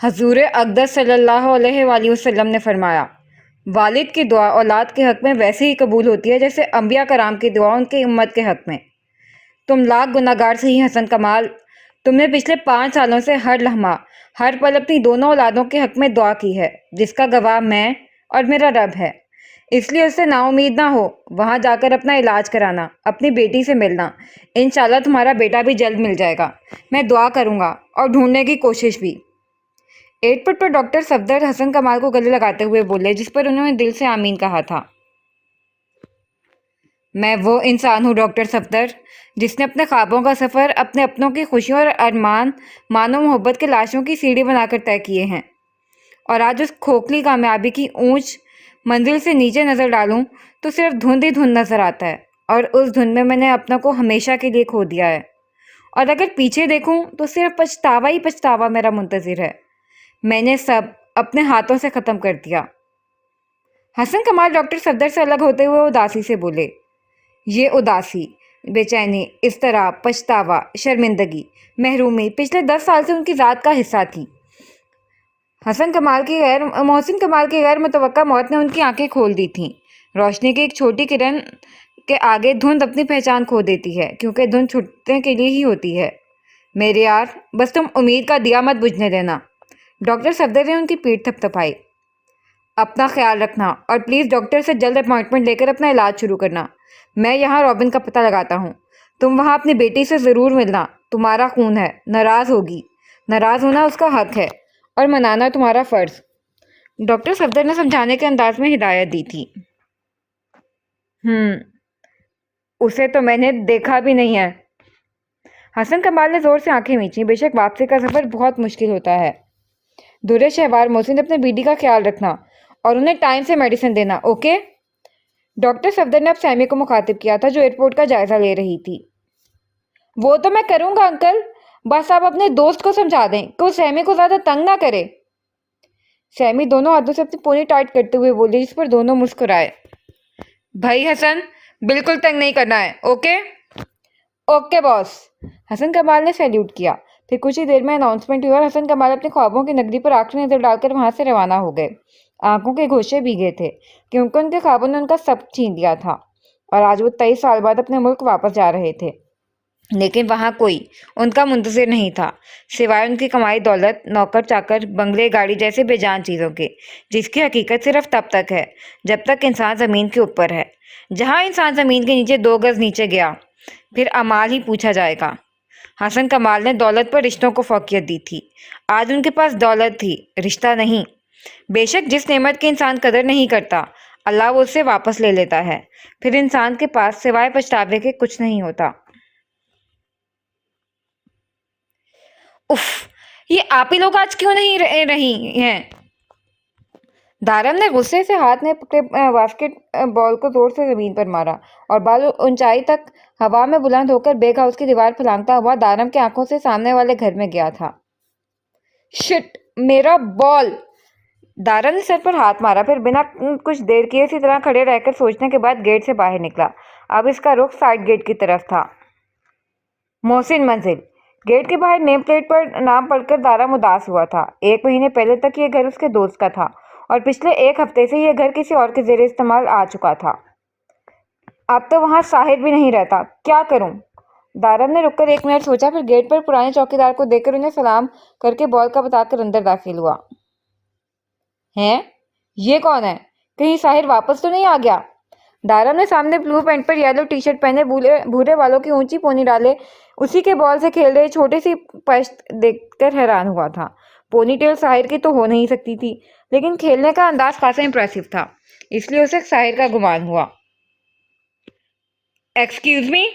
हजूर अक़दस सल्लल्लाहु अलैहि वसल्लम ने फरमाया, वालिद की दुआ औलाद के हक़ में वैसे ही कबूल होती है जैसे अम्बिया कराम की दुआ उनकी उम्मत के हक़ में। तुम लाख गुनाहगार सही हसन कमाल, तुमने पिछले 5 सालों से हर लम्हा हर पल अपनी दोनों औलादों के हक़ में दुआ की है, जिसका गवाह मैं और मेरा रब है। इसलिए उससे नाउम्मीद ना हो, वहाँ जाकर अपना इलाज कराना, अपनी बेटी से मिलना। इंशाल्लाह तुम्हारा बेटा भी जल्द मिल जाएगा। मैं दुआ करूँगा और ढूंढने की कोशिश भी। एयरपोर्ट पर डॉक्टर सफदर हसन कमाल को गले लगाते हुए बोले, जिस पर उन्होंने दिल से आमीन कहा था। मैं वो इंसान हूँ डॉक्टर सफदर, जिसने अपने ख्वाबों का सफ़र अपने अपनों की खुशियों और अरमान, मानो मोहब्बत के लाशों की सीढ़ी बनाकर तय किए हैं। और आज उस खोखली कामयाबी की ऊंच मंजिल से नीचे नज़र डालूं तो सिर्फ धुंध ही धुंध नज़र आता है, और उस धुंध में मैंने अपनों को हमेशा के लिए खो दिया है। और अगर पीछे देखूं तो सिर्फ पछतावा ही पछतावा मेरा मुंतज़िर है। मैंने सब अपने हाथों से ख़त्म कर दिया। हसन कमाल डॉक्टर सफदर से अलग होते हुए उदासी से बोले, ये उदासी, बेचैनी, इज़्तिराब, पछतावा, शर्मिंदगी, महरूमी पिछले 10 साल से उनकी ज़ात का हिस्सा थी। मोहसिन कमाल की गैर मुतवक्का मौत ने उनकी आंखें खोल दी थीं। रोशनी की एक छोटी किरण के आगे धुंध अपनी पहचान खो देती है, क्योंकि धुंध छुटने के लिए ही होती है। मेरे यार, बस तुम उम्मीद का दिया मत बुझने देना। डॉक्टर सफदर ने उनकी पीठ थपथपाई। अपना ख्याल रखना और प्लीज़ डॉक्टर से जल्द अपॉइंटमेंट लेकर अपना इलाज शुरू करना। मैं यहाँ रॉबिन का पता लगाता हूँ। तुम वहाँ अपनी बेटी से ज़रूर मिलना। तुम्हारा खून है, नाराज़ होगी। नाराज़ होना उसका हक है और मनाना तुम्हारा फ़र्ज़। डॉक्टर सफदर ने समझाने के अंदाज में हिदायत दी थी। उसे तो मैंने देखा भी नहीं है। हसन कमाल ने ज़ोर से आंखें मींची। बेशक वापसी का सफ़र बहुत मुश्किल होता है। दूरे शहबार मोहसिन, अपने बीडी का ख्याल रखना और उन्हें टाइम से मेडिसिन देना, ओके? डॉक्टर सफदर ने अब सैमी को मुखातिब किया था, जो एयरपोर्ट का जायजा ले रही थी। वो तो मैं करूंगा अंकल, बस आप अपने दोस्त को समझा दें कि वो सैमी को ज्यादा तंग ना करे। सैमी दोनों हाथों से अपनी पोनी टाइट करते हुए बोली, जिस पर दोनों मुस्कुराए। भाई हसन, बिल्कुल तंग नहीं करना है, ओके? Okay boss. हसन कमाल ने सैल्यूट किया। फिर कुछ ही देर में अनाउंसमेंट हुई और हसन कमाल अपने ख्वाबों की नगरी पर आखिरी नजर डालकर वहां से रवाना हो गए। आंखों के गोशे भीगे थे, क्योंकि उनके ख्वाबों ने उनका सब छीन लिया था और आज वो 23 साल बाद अपने मुल्क वापस जा रहे थे। लेकिन वहाँ कोई उनका मुंतज़िर नहीं था, सिवाय उनकी कमाई दौलत, नौकर चाकर, बंगले, गाड़ी जैसे बेजान चीज़ों के, जिसकी हकीकत सिर्फ तब तक है जब तक इंसान ज़मीन के ऊपर है। जहाँ इंसान ज़मीन के नीचे 2 गज़ नीचे गया, फिर अमाल ही पूछा जाएगा। हसन कमाल ने दौलत पर रिश्तों को फौकियत दी थी। आज उनके पास दौलत थी, रिश्ता नहीं। बेशक जिस नेमत की इंसान कदर नहीं करता, अल्लाह वो उससे वापस ले लेता है। फिर इंसान के पास सिवाय पछतावे के कुछ नहीं होता। उफ, ये आप ही लोग आज क्यों नहीं रही हैं? दारम ने गुस्से से हाथ में पकड़े बास्केट बॉल को जोर से जमीन पर मारा और बाल ऊंचाई तक हवा में बुलंद होकर बेग हाउस की दीवार फलांगता हुआ दारम की आंखों से सामने वाले घर में गया था। शिट, मेरा बॉल! दारम ने सर पर हाथ मारा, फिर बिना कुछ देर किए इसी तरह खड़े रहकर सोचने के बाद गेट से बाहर निकला। अब इसका रुख साइड गेट की तरफ था। मोहसिन मंजिल। गेट के बाहर नेम प्लेट पर नाम पढ़कर दारम उदास हुआ था। 1 महीने पहले तक यह घर उसके दोस्त का था और पिछले 1 हफ्ते से यह घर किसी और के ज़ेरे इस्तेमाल आ चुका था। अब तो वहाँ साहिर भी नहीं रहता। क्या करूं? दारम ने रुककर 1 मिनट सोचा, फिर गेट पर पुराने चौकीदार को देखकर उन्हें सलाम करके बॉल का बताकर अंदर दाखिल हुआ। हैं? ये कौन है? कहीं साहिर वापस तो नहीं आ गया? दारम ने सामने ब्लू पैंट पर येलो टी शर्ट पहने भूरे बालों की ऊंची पोनी डाले उसी के बॉल से खेल रहे छोटी सी पश्त देखकर हैरान हुआ था। पोनी टेल साहिर की तो हो नहीं सकती थी, लेकिन खेलने का अंदाज खासा इंप्रेसिव था, इसलिए उसे साहिर का गुमान हुआ। Excuse me.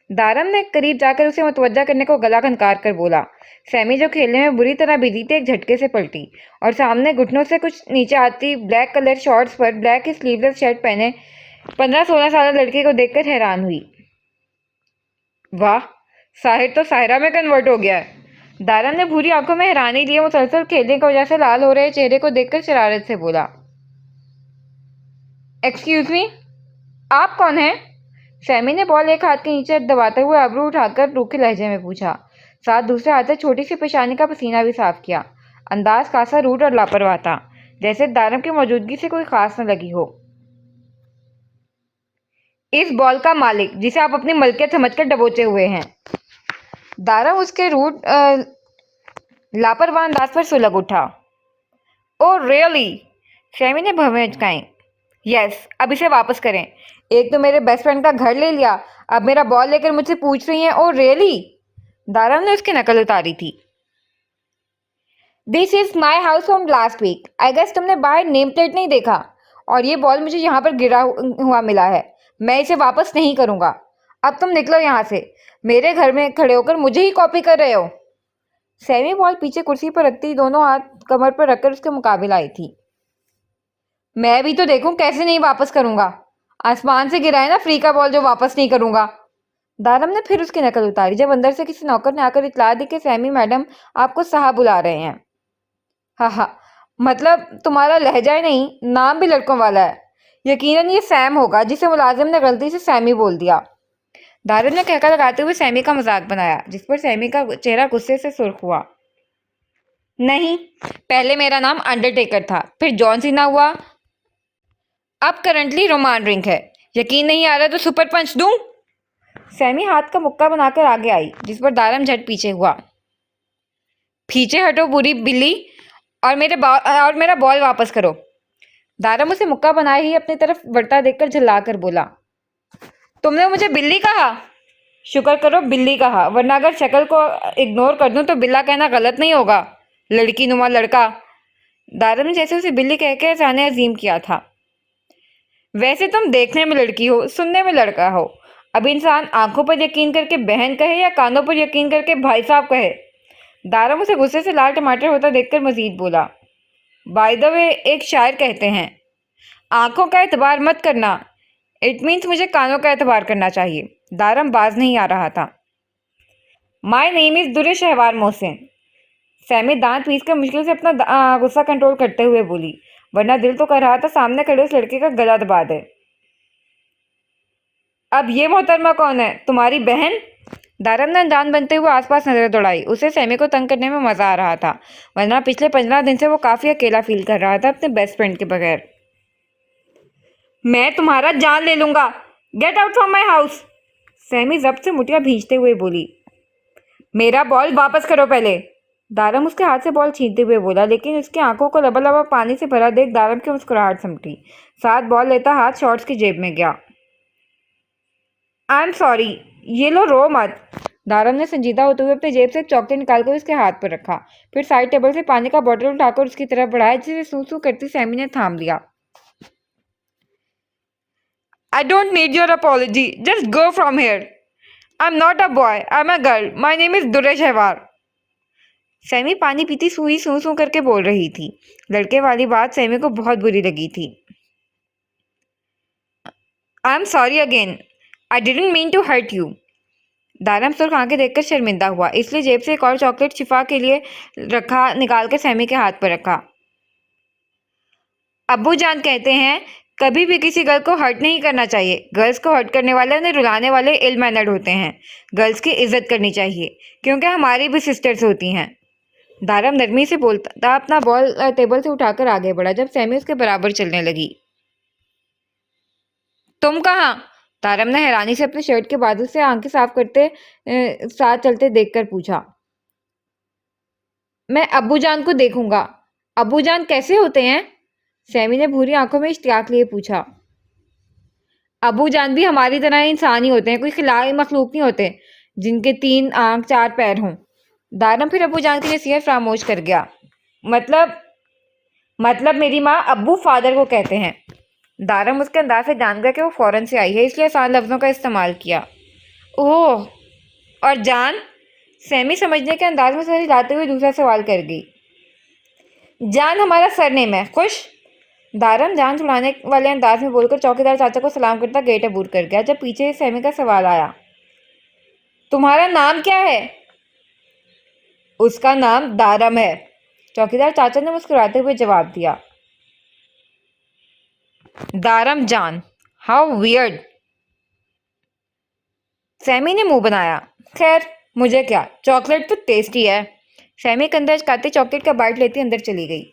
दारम ने करीब जाकर उसे मुतवज्जा करने को गला खनकार कर बोला। सैमी, जो खेलने में बुरी तरह बिजी थी, एक झटके से पलटी और सामने घुटनों से कुछ नीचे आती ब्लैक कलर शॉर्ट्स पर ब्लैक स्लीवलेस शर्ट पहने 15-16 साल लड़के को देखकर हैरान हुई। वाह, साहिर तो साहिरा में कन्वर्ट हो गया है। दारम ने भूरी आंखों में हैरानी लिए मुसलसल खेलने की वजह से लाल हो रहे चेहरे को देखकर शरारत से बोला। एक्सक्यूज मी, आप कौन हैं? सैमी ने बॉल एक हाथ के नीचे दबाते हुए अबरू उठाकर रूखे लहजे में पूछा, साथ दूसरे हाथ से छोटी सी पेशानी का पसीना भी साफ किया। अंदाज खासा रूड और लापरवाह था, जैसे दारम की मौजूदगी से कोई खास न लगी हो। इस बॉल का मालिक जिसे आप अपनी मलकियत समझकर दबोचे हुए हैं। दारम उसके रूड लापरवाह अंदाज पर सुलग उठा। Oh really? सैमी ने भवें अचकाई। यस, अब इसे वापस करें। एक तो मेरे बेस्ट फ्रेंड का घर ले लिया, अब मेरा बॉल लेकर मुझसे पूछ रही हैं ओह रियली? दारम ने उसकी नकल उतारी थी। This is my house from last week. I guess तुमने बाहर नेम प्लेट नहीं देखा, और ये बॉल मुझे यहाँ पर गिरा हुआ मिला है। मैं इसे वापस नहीं करूँगा। अब तुम निकलो यहाँ से। मेरे घर में खड़े होकर मुझे ही कॉपी कर रहे हो। सैमी बॉल पीछे कुर्सी पर रखती दोनों हाथ कमर पर रखकर उसके मुकाबले आई थी। मैं भी तो देखूं कैसे नहीं वापस करूंगा। आसमान से गिरा है ना फ्री का बॉल जो वापस नहीं करूंगा। दारम ने फिर उसकी नकल उतारी जब अंदर से किसी नौकर ने आकर इतला दी कि सैमी मैडम आपको साहब बुला रहे हैं। हाँ हाँ, मतलब तुम्हारा लहजा ही नहीं, नाम भी लड़कों वाला है। यकीनन ये सैम होगा जिसे मुलाजिम ने गलती से सैमी बोल दिया। दारम ने कहकर लगाते हुए सैमी का मजाक बनाया, जिस पर सैमी का चेहरा गुस्से से सुर्ख हुआ। नहीं, पहले मेरा नाम अंडरटेकर था, फिर जॉन सीना हुआ, अब करंटली रोमान रिंग है। यकीन नहीं आ रहा तो सुपर पंच दूं? सैमी हाथ का मुक्का बनाकर आगे आई, जिस पर दारम झट पीछे हुआ। पीछे हटो बुरी बिल्ली, और मेरा बॉल वापस करो। दारम उसे मुक्का बनाए ही अपनी तरफ बढ़ता देखकर झल्लाकर बोला, तुमने मुझे बिल्ली कहा? शुक्र करो बिल्ली कहा, वरना अगर शक्ल को इग्नोर कर दूं तो बिल्ला कहना गलत नहीं होगा। लड़की नुमा लड़का। दारम ने जैसे उसे बिल्ली कह के जाने अजीम किया था। वैसे तुम देखने में लड़की हो, सुनने में लड़का हो। अब इंसान आंखों पर यकीन करके बहन कहे या कानों पर यकीन करके भाई साहब कहे? दारम उसे गुस्से से लाल टमाटर होता देखकर मजीद बोला, बाय द वे एक शायर कहते हैं, आंखों का एतबार मत करना। इट मीन्स मुझे कानों का एतबार करना चाहिए। दारम बाज नहीं आ रहा था। My name is Durre Shahwar Mohsin. Sami दांत पीस कर मुश्किल से अपना गुस्सा कंट्रोल करते हुए बोली, वरना दिल तो कर रहा था सामने खड़े उस लड़के का गला दबा दे। अब ये मोहतरमा कौन है, तुम्हारी बहन? दारम ने अनजान बनते हुए आसपास नजर दौड़ाई। उसे सैमी को तंग करने में मजा आ रहा था, वरना पिछले 15 दिन से वो काफी अकेला फील कर रहा था अपने बेस्ट फ्रेंड के बगैर। मैं तुम्हारा जान ले लूंगा। Get out from my house. Sammy जब्त से मुठियां भींचते हुए बोली, मेरा बॉल वापस करो पहले। दारम उसके हाथ से बॉल छीनते हुए बोला, लेकिन उसकी आंखों को लबालब पानी से भरा देख दारम की मुस्कुराहट समटी। साथ बॉल लेता हाथ शॉर्ट्स की जेब में गया। आई एम सॉरी, ये लो रो मत। दारम ने संजीदा होते हुए अपनी जेब से एक चॉकलेट निकालकर उसके हाथ पर रखा, फिर साइड टेबल से पानी का बोतल उठाकर उसकी तरफ बढ़ाया, जिसे सूं सूं करती सैमी ने थाम लिया। I don't need your apology, just go from here. I am not a boy, I am a girl, my name is Durre Shahwar. Sami पानी पीती सुई सूं सूं करके बोल रही थी। लड़के वाली बात सैमी को बहुत बुरी लगी थी। I am sorry again, I didn't mean to hurt you. Daram सुर्ख आंखें देखकर शर्मिंदा हुआ, इसलिए जेब से एक और चॉकलेट शिफा के लिए रखा निकालकर सैमी के हाथ पर रखा। अब्बू जान कहते हैं कभी भी किसी गर्ल को हर्ट नहीं करना चाहिए। गर्ल्स को हर्ट करने वाले उन्हें रुलाने वाले इल मैनर्ड होते हैं। गर्ल्स की इज्जत करनी चाहिए, क्योंकि हमारी भी सिस्टर्स होती हैं। दारम नरमी से बोलता अपना बॉल टेबल से उठाकर आगे बढ़ा जब सैमी उसके बराबर चलने लगी। तुम कहाँ? दारम ने हैरानी से अपने शर्ट के बाजू से आंखें साफ करते साथ चलते देखकर पूछा। मैं अब्बू जान को देखूंगा। अब्बू जान कैसे होते हैं? सैमी ने भूरी आंखों में इश्तियाक लिए पूछा। अब्बू जान भी हमारी तरह इंसान ही होते हैं, कोई खिलाड़ी मखलूक नहीं होते जिनके 3 आंख 4 पैर हों। दारम फिर अब्बू जान की नसीहत फरामोश कर गया। मतलब मेरी माँ अब्बू फादर को कहते हैं। दारम उसके अंदाज से जान गया कि वो फौरन से आई है, इसलिए आसान लफ्ज़ों का इस्तेमाल किया। ओह, और जान? सैमी समझने के अंदाज में सर हिलाते हुए दूसरा सवाल कर गई। जान हमारा सरनेम है। खुश? दारम जान छुड़ाने वाले अंदाज में बोलकर चौकीदार चाचा को सलाम करता गेट अबूर कर गया जब पीछे से सैमी का सवाल आया। तुम्हारा नाम क्या है? उसका नाम दारम है, चौकीदार चाचा ने मुस्कुराते हुए जवाब दिया। दारम जान, हाउ वियर्ड। सैमी ने मुंह बनाया। खैर मुझे क्या, चॉकलेट तो टेस्टी है। सैमी कंधा काते चॉकलेट का बाइट लेती अंदर चली गई।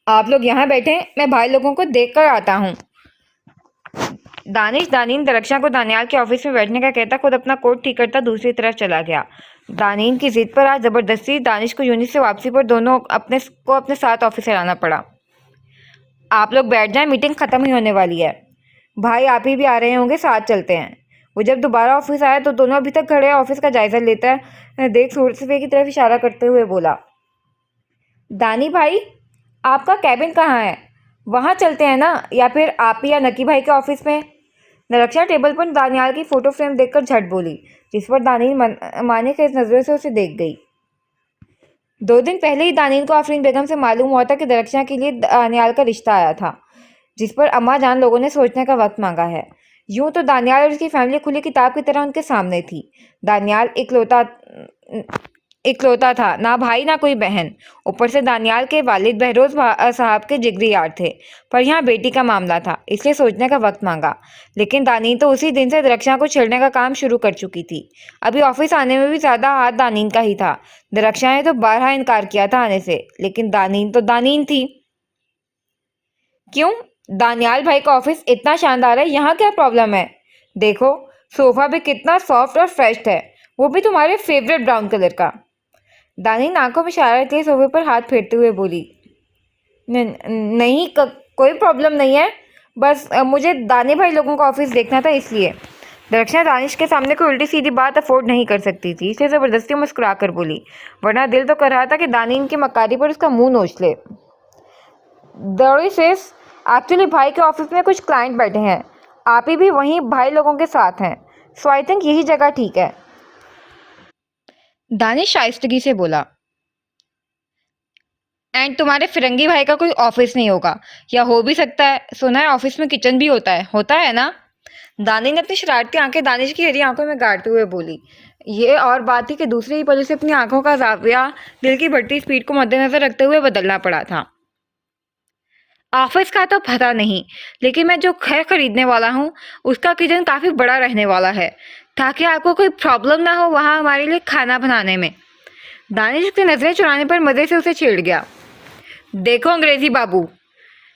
आप लोग यहाँ बैठे, मैं भाई लोगों को देख कर आता हूँ। दानीन दरक्षा को दानियाल के ऑफिस में बैठने का कहता खुद अपना कोट ठीक करता दूसरी तरफ चला गया। दानीन की जिद पर आज जबरदस्ती दानिश को यूनिट से वापसी पर दोनों अपने साथ ऑफिस से लाना पड़ा। आप लोग बैठ जाएं, मीटिंग खत्म ही होने वाली है। भाई आप ही भी आ रहे होंगे, साथ चलते हैं। वो जब दोबारा ऑफिस आया तो दोनों अभी तक खड़े ऑफिस का जायजा लेता है देख सूरज की तरफ इशारा करते हुए बोला, दानी भाई आपका कैबिन कहाँ है? वहाँ चलते हैं ना, या फिर आप ही या नकी भाई के ऑफिस में? नरक्षा टेबल पर दानियाल की फोटो फ्रेम देखकर झट बोली, जिस पर दानील माने के इस नजरों से उसे देख गई। 2 दिन पहले ही दानील को आफरीन बेगम से मालूम हुआ था कि दरक्षा के लिए दानियाल का रिश्ता आया था, जिस पर अम्मा जान लोगों ने सोचने का वक्त मांगा है। यूं तो दानियाल और उसकी फैमिली खुली किताब की तरह उनके सामने थी। दानियाल इकलौता था, ना भाई ना कोई बहन। ऊपर से दानियाल के वालिद बहरोज साहब के जिगरी यार थे, पर यहाँ बेटी का मामला था, इसलिए सोचने का वक्त मांगा। लेकिन दानीन तो उसी दिन से दरक्षा को छेड़ने का काम शुरू कर चुकी थी। अभी ऑफिस आने में भी ज्यादा हाथ दानीन का ही था। दरक्षा ने तो बारहा इनकार किया था आने से, लेकिन दानीन तो दानीन थी। क्यों? दानियाल भाई का ऑफिस इतना शानदार है, यहाँ क्या प्रॉब्लम है? देखो सोफा भी कितना सॉफ्ट और फ्रेश है, वो भी तुम्हारे फेवरेट ब्राउन कलर का। दानीन आंखों में इशारा किए सोफे पर हाथ फेरते हुए बोली, नहीं कोई प्रॉब्लम नहीं है, बस मुझे दानी भाई लोगों का ऑफिस देखना था इसलिए। दरक्षा दानिश के सामने कोई उल्टी सीधी बात अफोर्ड नहीं कर सकती थी, इसलिए ज़बरदस्ती मुस्कुरा कर बोली, वरना दिल तो कर रहा था कि दानीन की मक्कारी पर उसका मुंह नोच ले। एक्चुअली भाई के ऑफिस में कुछ क्लाइंट बैठे हैं, आप ही भी वहीं भाई लोगों के साथ हैं, सो आई थिंक यही जगह ठीक है। दानिश शाइस्तगी से बोला, एंड तुम्हारे फिरंगी भाई का कोई ऑफिस नहीं होगा, या हो भी सकता है, सुना है ऑफिस में किचन भी होता है ना? दानी ने अपनी शरारती आंखें दानिश की हरी आंखों में गाड़ते हुए बोली। ये और बात थी कि दूसरी ही पल से अपनी आंखों का जाविया दिल की बढ़ती स्पीड को मद्देनजर रखते हुए बदलना पड़ा था। ऑफिस का तो पता नहीं, लेकिन मैं जो घर खरीदने वाला हूँ उसका किचन काफ़ी बड़ा रहने वाला है, ताकि आपको कोई प्रॉब्लम ना हो वहाँ हमारे लिए खाना बनाने में। दानिश की नजरें चुराने पर मज़े से उसे छेड़ गया। देखो अंग्रेजी बाबू।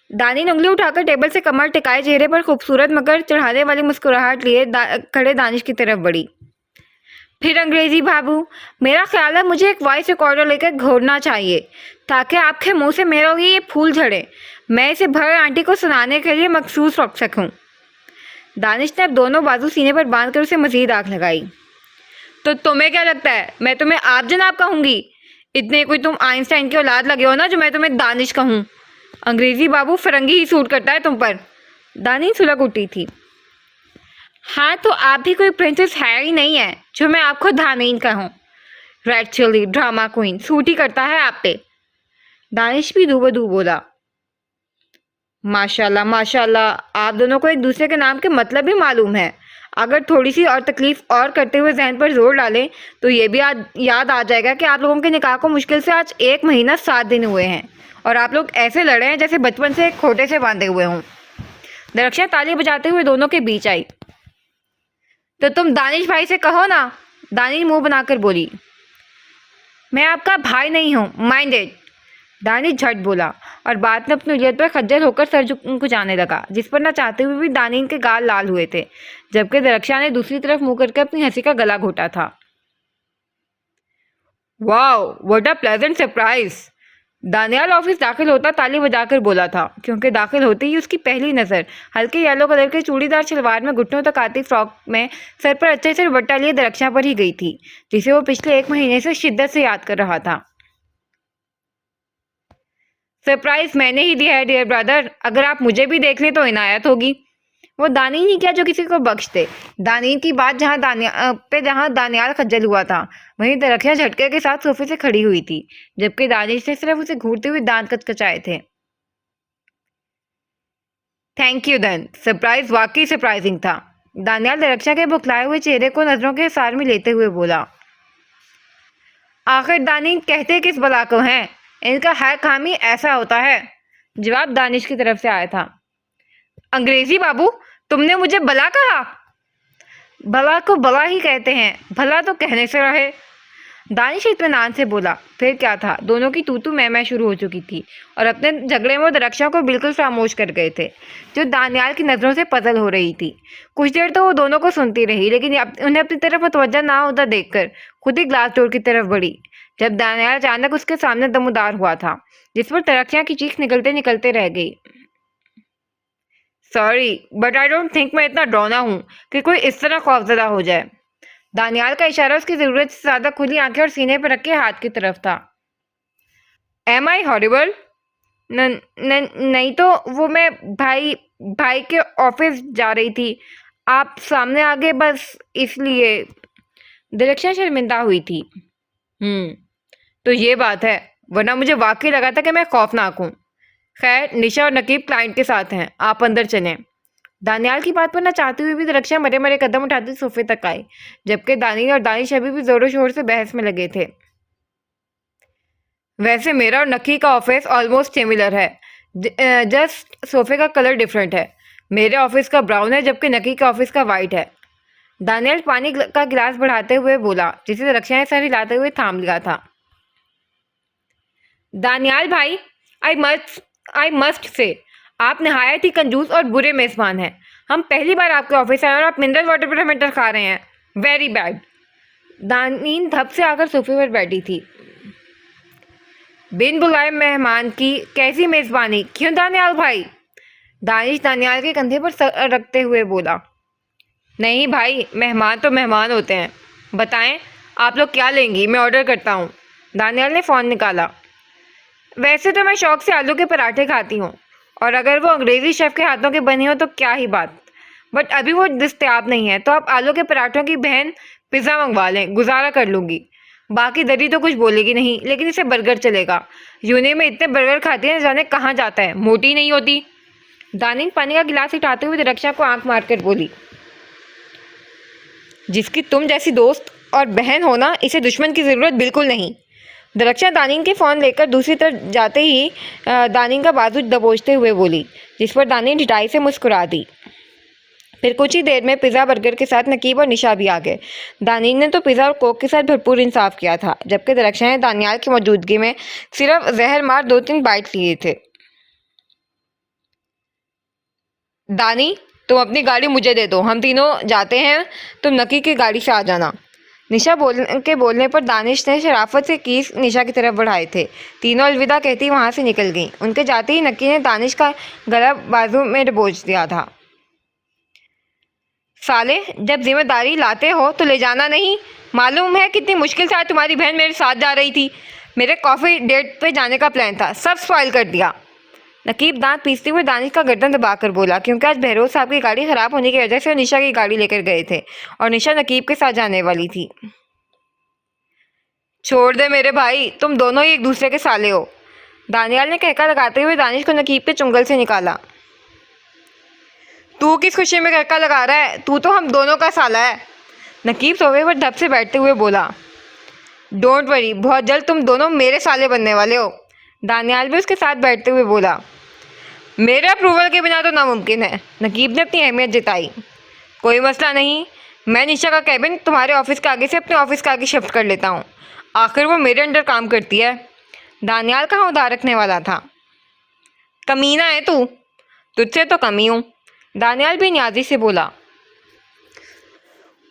दानी ने उंगली उठाकर टेबल से कमर टिकाए चेहरे पर खूबसूरत मगर चढ़ाने वाली मुस्कुराहट लिए खड़े दानिश की तरफ बढ़ी। फिर अंग्रेजी बाबू, मेरा ख्याल है मुझे एक वॉइस रिकॉर्डर लेकर घूरना चाहिए, ताकि आपके मुंह से मेरे लिए ये फूल झड़े, मैं इसे भर आंटी को सुनाने के लिए मखसूस रख सकूं। दानिश ने अब दोनों बाजू सीने पर बांधकर उसे मजीद आग लगाई। तो तुम्हें क्या लगता है मैं तुम्हें आप जनाब कहूंगी? इतने कोई तुम आइंस्टाइन की औलाद लगे हो ना जो मैं तुम्हें दानिश कहूँ? अंग्रेजी बाबू फिरंगी ही सूट करता है तुम पर। दानी सुलग उठी थी। हाँ तो आप भी कोई प्रिंसेस है ही नहीं है जो मैं आपको दानीन कहूँ। Red chilli drama queen suit ही करता है आप पे। दानिश भी दूबदू बोला। माशाल्लाह माशाल्लाह, आप दोनों को एक दूसरे के नाम के मतलब भी मालूम है। अगर थोड़ी सी और तकलीफ और करते हुए जहन पर जोर डालें तो ये भी याद आ जाएगा कि आप लोगों के निकाह को मुश्किल से आज 1 महीना 7 दिन हुए हैं, और आप लोग ऐसे लड़े हैं जैसे बचपन से एक खोटे से बांधे हुए हों। दरक्षा ताली बजाते हुए दोनों के बीच आई। तो तुम दानिश भाई से कहो ना, दानी मुंह बनाकर बोली। मैं आपका भाई नहीं हूँ, माइंडेड। दानी झट बोला और बात में अपनी उलियत पर खज्जल होकर सर झुकाने लगा, जिस पर न चाहते हुए भी दानीन के गाल लाल हुए थे, जबकि दरक्षा ने दूसरी तरफ मुंह करके अपनी हंसी का गला घोटा था। Wow what a pleasant surprise. Daniyal office दाखिल होता ताली बजाकर बोला था, क्योंकि दाखिल होते ही उसकी पहली नज़र हल्के येलो कलर के चूड़ीदार शलवार में घुटनों तक आती फ्रॉक में सर पर अच्छे से दुपट्टा लिए दरक्षा पर ही गई थी, जिसे वो पिछले 1 महीने से शिद्दत से याद कर रहा था। सरप्राइज मैंने ही दिया है डियर ब्रदर, अगर आप मुझे भी देख लें तो इनायत होगी। वो दानीन ही क्या जो किसी को बख्श दे। दानीन की बात जहाँ दानियाल खज्जल हुआ था, वहीं दरक्षा झटके के साथ सोफे से खड़ी हुई थी, जबकि दानिश ने सिर्फ उसे घूरते हुए दांत कचकचाए थे। थैंक यू देन, सरप्राइज वाकई सरप्राइजिंग था। दानियाल दरक्षा के बुखलाए हुए चेहरे को नजरों के सार में लेते हुए बोला। आखिर दानीन कहते किस बला को हैं, इनका हर काम ही ऐसा होता है। जवाब दानिश की तरफ से आया था। अंग्रेजी बाबू, तुमने मुझे बला कहा? भला को भला ही कहते हैं, भला तो कहने से रहे। दानिश इत्मीनान से बोला। फिर क्या था, दोनों की तू मैं शुरू हो चुकी थी और अपने झगड़े में वो दरक्षा को बिल्कुल खामोश कर गए थे, जो दानियाल की नज़रों से पजल हो रही थी। कुछ देर तो वो दोनों को सुनती रही, लेकिन उन्हें अपनी तरफ मुतवज्जा ना होता देखकर खुद ही ग्लास डोर की तरफ बढ़ी, जब दानियाल अचानक उसके सामने दमुदार हुआ था, जिस पर दरक्षा की चीख निकलते निकलते रह गई। Sorry, but I don't think मैं इतना डरौना हूँ कि कोई इस तरह खौफजदा हो जाए। दानियाल का इशारा उसकी ज़रूरत से ज़्यादा खुली आंखें और सीने पर रखे हाथ की तरफ था। एम आई हॉरिबल? नहीं तो वो मैं भाई भाई के ऑफिस जा रही थी, आप सामने आ गए बस इसलिए। दरक्षा शर्मिंदा हुई थी। तो ये बात है, वरना मुझे वाकई लगा था कि मैं खौफनाक हूँ। खैर, निशा और नकीब क्लाइंट के साथ हैं, आप अंदर चलें। दानियाल की बात पर न चाहते हुए भी दरक्षा मरे मरे कदम उठाते सोफे तक आई, जबकि दानी और दानिश अभी भी जोरों शोर से बहस में लगे थे। वैसे मेरा और नकी का ऑफिस ऑलमोस्ट सिमिलर है, जस्ट सोफे का कलर डिफरेंट है। मेरे ऑफिस का ब्राउन है जबकि नकी का ऑफिस का वाइट है। दानियाल पानी का गिलास बढ़ाते हुए बोला, जिसे दरक्षा ने सर हिलाते हुए थाम लिया था। दानियाल भाई, आई मस्ट से आप नहायत ही कंजूस और बुरे मेज़बान हैं। हम पहली बार आपके ऑफिस आए और आप मिनरल वाटर पर टमाटर खा रहे हैं। Very bad. दानीन धप से आकर सोफे पर बैठी थी। बिन बुलाए मेहमान की कैसी मेज़बानी, क्यों दानियाल भाई? दानिश दानियाल के कंधे पर सर रखते हुए बोला। नहीं भाई, मेहमान तो मेहमान होते हैं। बताएं आप लोग क्या लेंगी, मैं ऑर्डर करता हूँ। दानियाल ने फ़ोन निकाला। वैसे तो मैं शौक से आलू के पराठे खाती हूँ, और अगर वो अंग्रेज़ी शेफ़ के हाथों के बने हो तो क्या ही बात, बट अभी वो दस्तयाब नहीं है, तो आप आलू के पराठों की बहन पिज़्ज़ा मंगवा लें, गुजारा कर लूँगी। बाकी दरी तो कुछ बोलेगी नहीं, लेकिन इसे बर्गर चलेगा। यूने में इतने बर्गर खाती है, जाने कहाँ जाता है, मोटी नहीं होती। दानिश पानी का गिलास उठाते हुए दरक्षा को आंख मारकर बोली, जिसकी तुम जैसी दोस्त और बहन हो ना, इसे दुश्मन की ज़रूरत बिल्कुल नहीं। दरक्षा दानिश के फ़ोन लेकर दूसरी तरफ जाते ही दानिश का बाजू दबोचते हुए बोली, जिस पर दानिश ढिठाई से मुस्कुरा दी। फिर कुछ ही देर में पिज़्ज़ा बर्गर के साथ नकीब और निशा भी आ गए। दानिश ने तो पिज़्ज़ा और कोक के साथ भरपूर इंसाफ किया था, जबकि दरक्षा ने दानियाल की मौजूदगी में सिर्फ जहर मार 2-3 बाइट लिए थे। दानी, तुम अपनी गाड़ी मुझे दे दो, हम तीनों जाते हैं, तुम नकी की गाड़ी से आ जाना। निशा बोलने पर दानिश ने शराफत से कीस निशा की तरफ बढ़ाए थे। तीनों अलविदा कहती वहाँ से निकल गईं। उनके जाते ही नकी ने दानिश का गला बाजू में दबोच दिया था। साले, जब जिम्मेदारी लाते हो तो ले जाना नहीं। मालूम है कितनी मुश्किल से आज तुम्हारी बहन मेरे साथ जा रही थी। मेरे कॉफ़ी डेट पे जाने का प्लान था, सब स्पॉइल कर दिया। नकीब दांत पीसते हुए दानिश का गर्दन दबाकर बोला, क्योंकि आज बहरोज साहब की गाड़ी ख़राब होने की वजह से वो निशा की गाड़ी लेकर गए थे और निशा नकीब के साथ जाने वाली थी। छोड़ दे मेरे भाई, तुम दोनों ही एक दूसरे के साले हो। दानियाल ने कहका लगाते हुए दानिश को नकीब के चुंगल से निकाला। तू किस खुशी में कहका लगा रहा है, तू तो हम दोनों का साला है। नकीब सोफे पर धप से बैठते हुए बोला। डोंट वरी, बहुत जल्द तुम दोनों मेरे साले बनने वाले हो। दानियाल भी उसके साथ बैठते हुए बोला। मेरे अप्रूवल के बिना तो नामुमकिन है। नकीब ने अपनी अहमियत जताई। कोई मसला नहीं, मैं निशा का कैबिन तुम्हारे ऑफिस के आगे से अपने ऑफिस के आगे शिफ्ट कर लेता हूँ, आखिर वो मेरे अंडर काम करती है। दानियाल कहाँ उधार रखने वाला था। कमीना है तू, तुझसे तो कमी हूँ। दानियाल भी न्याजी से बोला।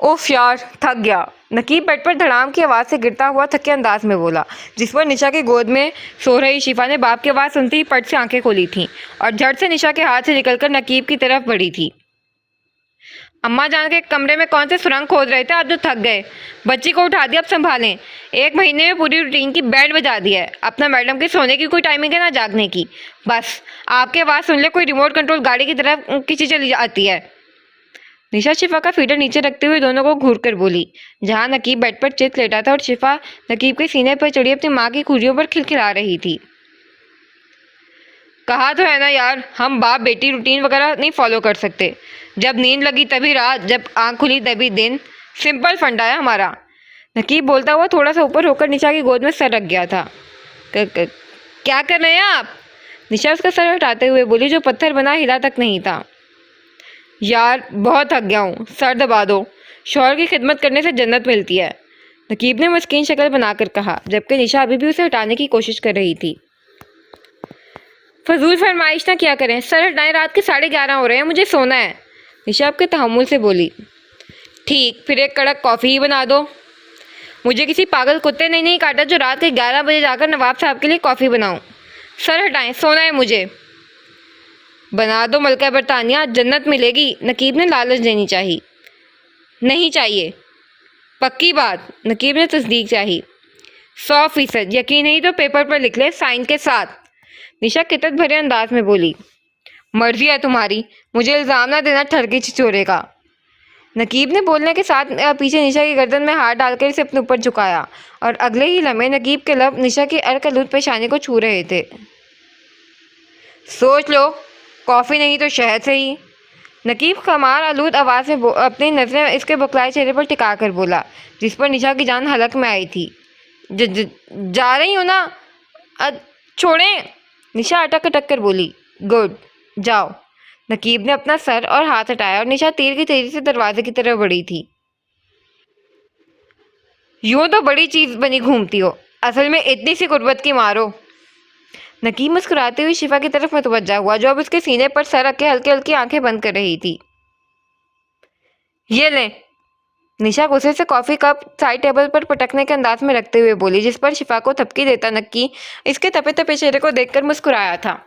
ओफ यार, थक गया। नकीब बेड पर धड़ाम की आवाज़ से गिरता हुआ थके अंदाज में बोला, जिस पर निशा की गोद में सो रही शिफा ने बाप की आवाज़ सुनते ही पट से आंखें खोली थीं और झट से निशा के हाथ से निकलकर नकीब की तरफ बढ़ी थी। अम्मा जान के कमरे में कौन से सुरंग खोद रहे थे, आप जो थक गए। बच्ची को उठा दिया, अब संभालें। 1 महीने में पूरी रूटीन की बैंड बजा दी है। अपना मैडम के सोने की कोई टाइमिंग है ना जागने की। बस आपकी आवाज़ सुन ले कोई रिमोट कंट्रोल गाड़ी की तरफ किसी चली जाती है। निशा शिफा का फीडर नीचे रखते हुए दोनों को घूर कर बोली, जहाँ नकीब बेड पर चित लेटा था और शिफा नकीब के सीने पर चढ़ी अपनी माँ की खुरियों पर खिलखिला रही थी। कहा तो है ना यार, हम बाप बेटी रूटीन वगैरह नहीं फॉलो कर सकते। जब नींद लगी तभी रात, जब आँख खुली तभी दिन। सिंपल फंडा है हमारा। नकीब बोलता हुआ थोड़ा सा ऊपर होकर निशा की गोद में सर रख गया था। क्या कर रहे हैं आप? निशा उसका सर हटाते हुए बोली, जो पत्थर बना हिला तक नहीं था। यार बहुत थक गया हूँ, सर दबा दो। शौहर की खिदमत करने से जन्नत मिलती है। नकीब ने मस्कीन शक्ल बनाकर कहा, जबकि निशा अभी भी उसे हटाने की कोशिश कर रही थी। फजूल फरमाइश ना किया करें, सर हटाएं, रात के 11:30 हो रहे हैं, मुझे सोना है। निशा आपके तहम्मुल से बोली। ठीक, फिर एक कड़क कॉफ़ी ही बना दो। मुझे किसी पागल कुत्ते ने नहीं काटा जो रात के 11 बजे जाकर नवाब साहब के लिए कॉफ़ी बनाऊं। सर हटाएं, सोना है मुझे। बना दो मलका बरतानिया, जन्नत मिलेगी। नकीब ने लालच देनी चाहिए। नहीं चाहिए। पक्की बात? नकीब ने तस्दीक चाहिए। 100% यकीन नहीं तो पेपर पर लिख ले साइन के साथ। निशा कितत भरे अंदाज में बोली। मर्जी है तुम्हारी, मुझे इल्ज़ाम ना देना ठरकी छिछोरे का। नकीब ने बोलने के साथ पीछे निशा की गर्दन में हाथ डालकर इसे अपने ऊपर झुकाया और अगले ही लम्हे नकीब के लब निशा की अर्कलूत पेशानी को छू रहे थे। सोच लो, कॉफ़ी नहीं तो शहद से ही। नकीब खमार आलूद आवाज़ में अपनी नज़रें इसके बुखलाए चेहरे पर टिका कर बोला, जिस पर निशा की जान हलक में आई थी। जा रही हूँ ना, छोड़ें। निशा अटक अटक कर बोली। गुड, जाओ। नकीब ने अपना सर और हाथ हटाया और निशा तीर की तेजी से दरवाजे की तरफ बढ़ी थी। यूं तो बड़ी चीज़ बनी घूमती हो, असल में इतनी सी गुर्बत की मारो। नकीब मुस्कुराते हुए शिफा की तरफ मुतवज्जा हुआ, जो अब उसके सीने पर सर रख के हल्की हल्की आंखें बंद कर रही थी। ये लें। निशा गुस्से से कॉफ़ी कप साइड टेबल पर पटकने के अंदाज में रखते हुए बोली, जिस पर शिफा को थपकी देता नक्की इसके तपे तपे चेहरे को देखकर मुस्कुराया था।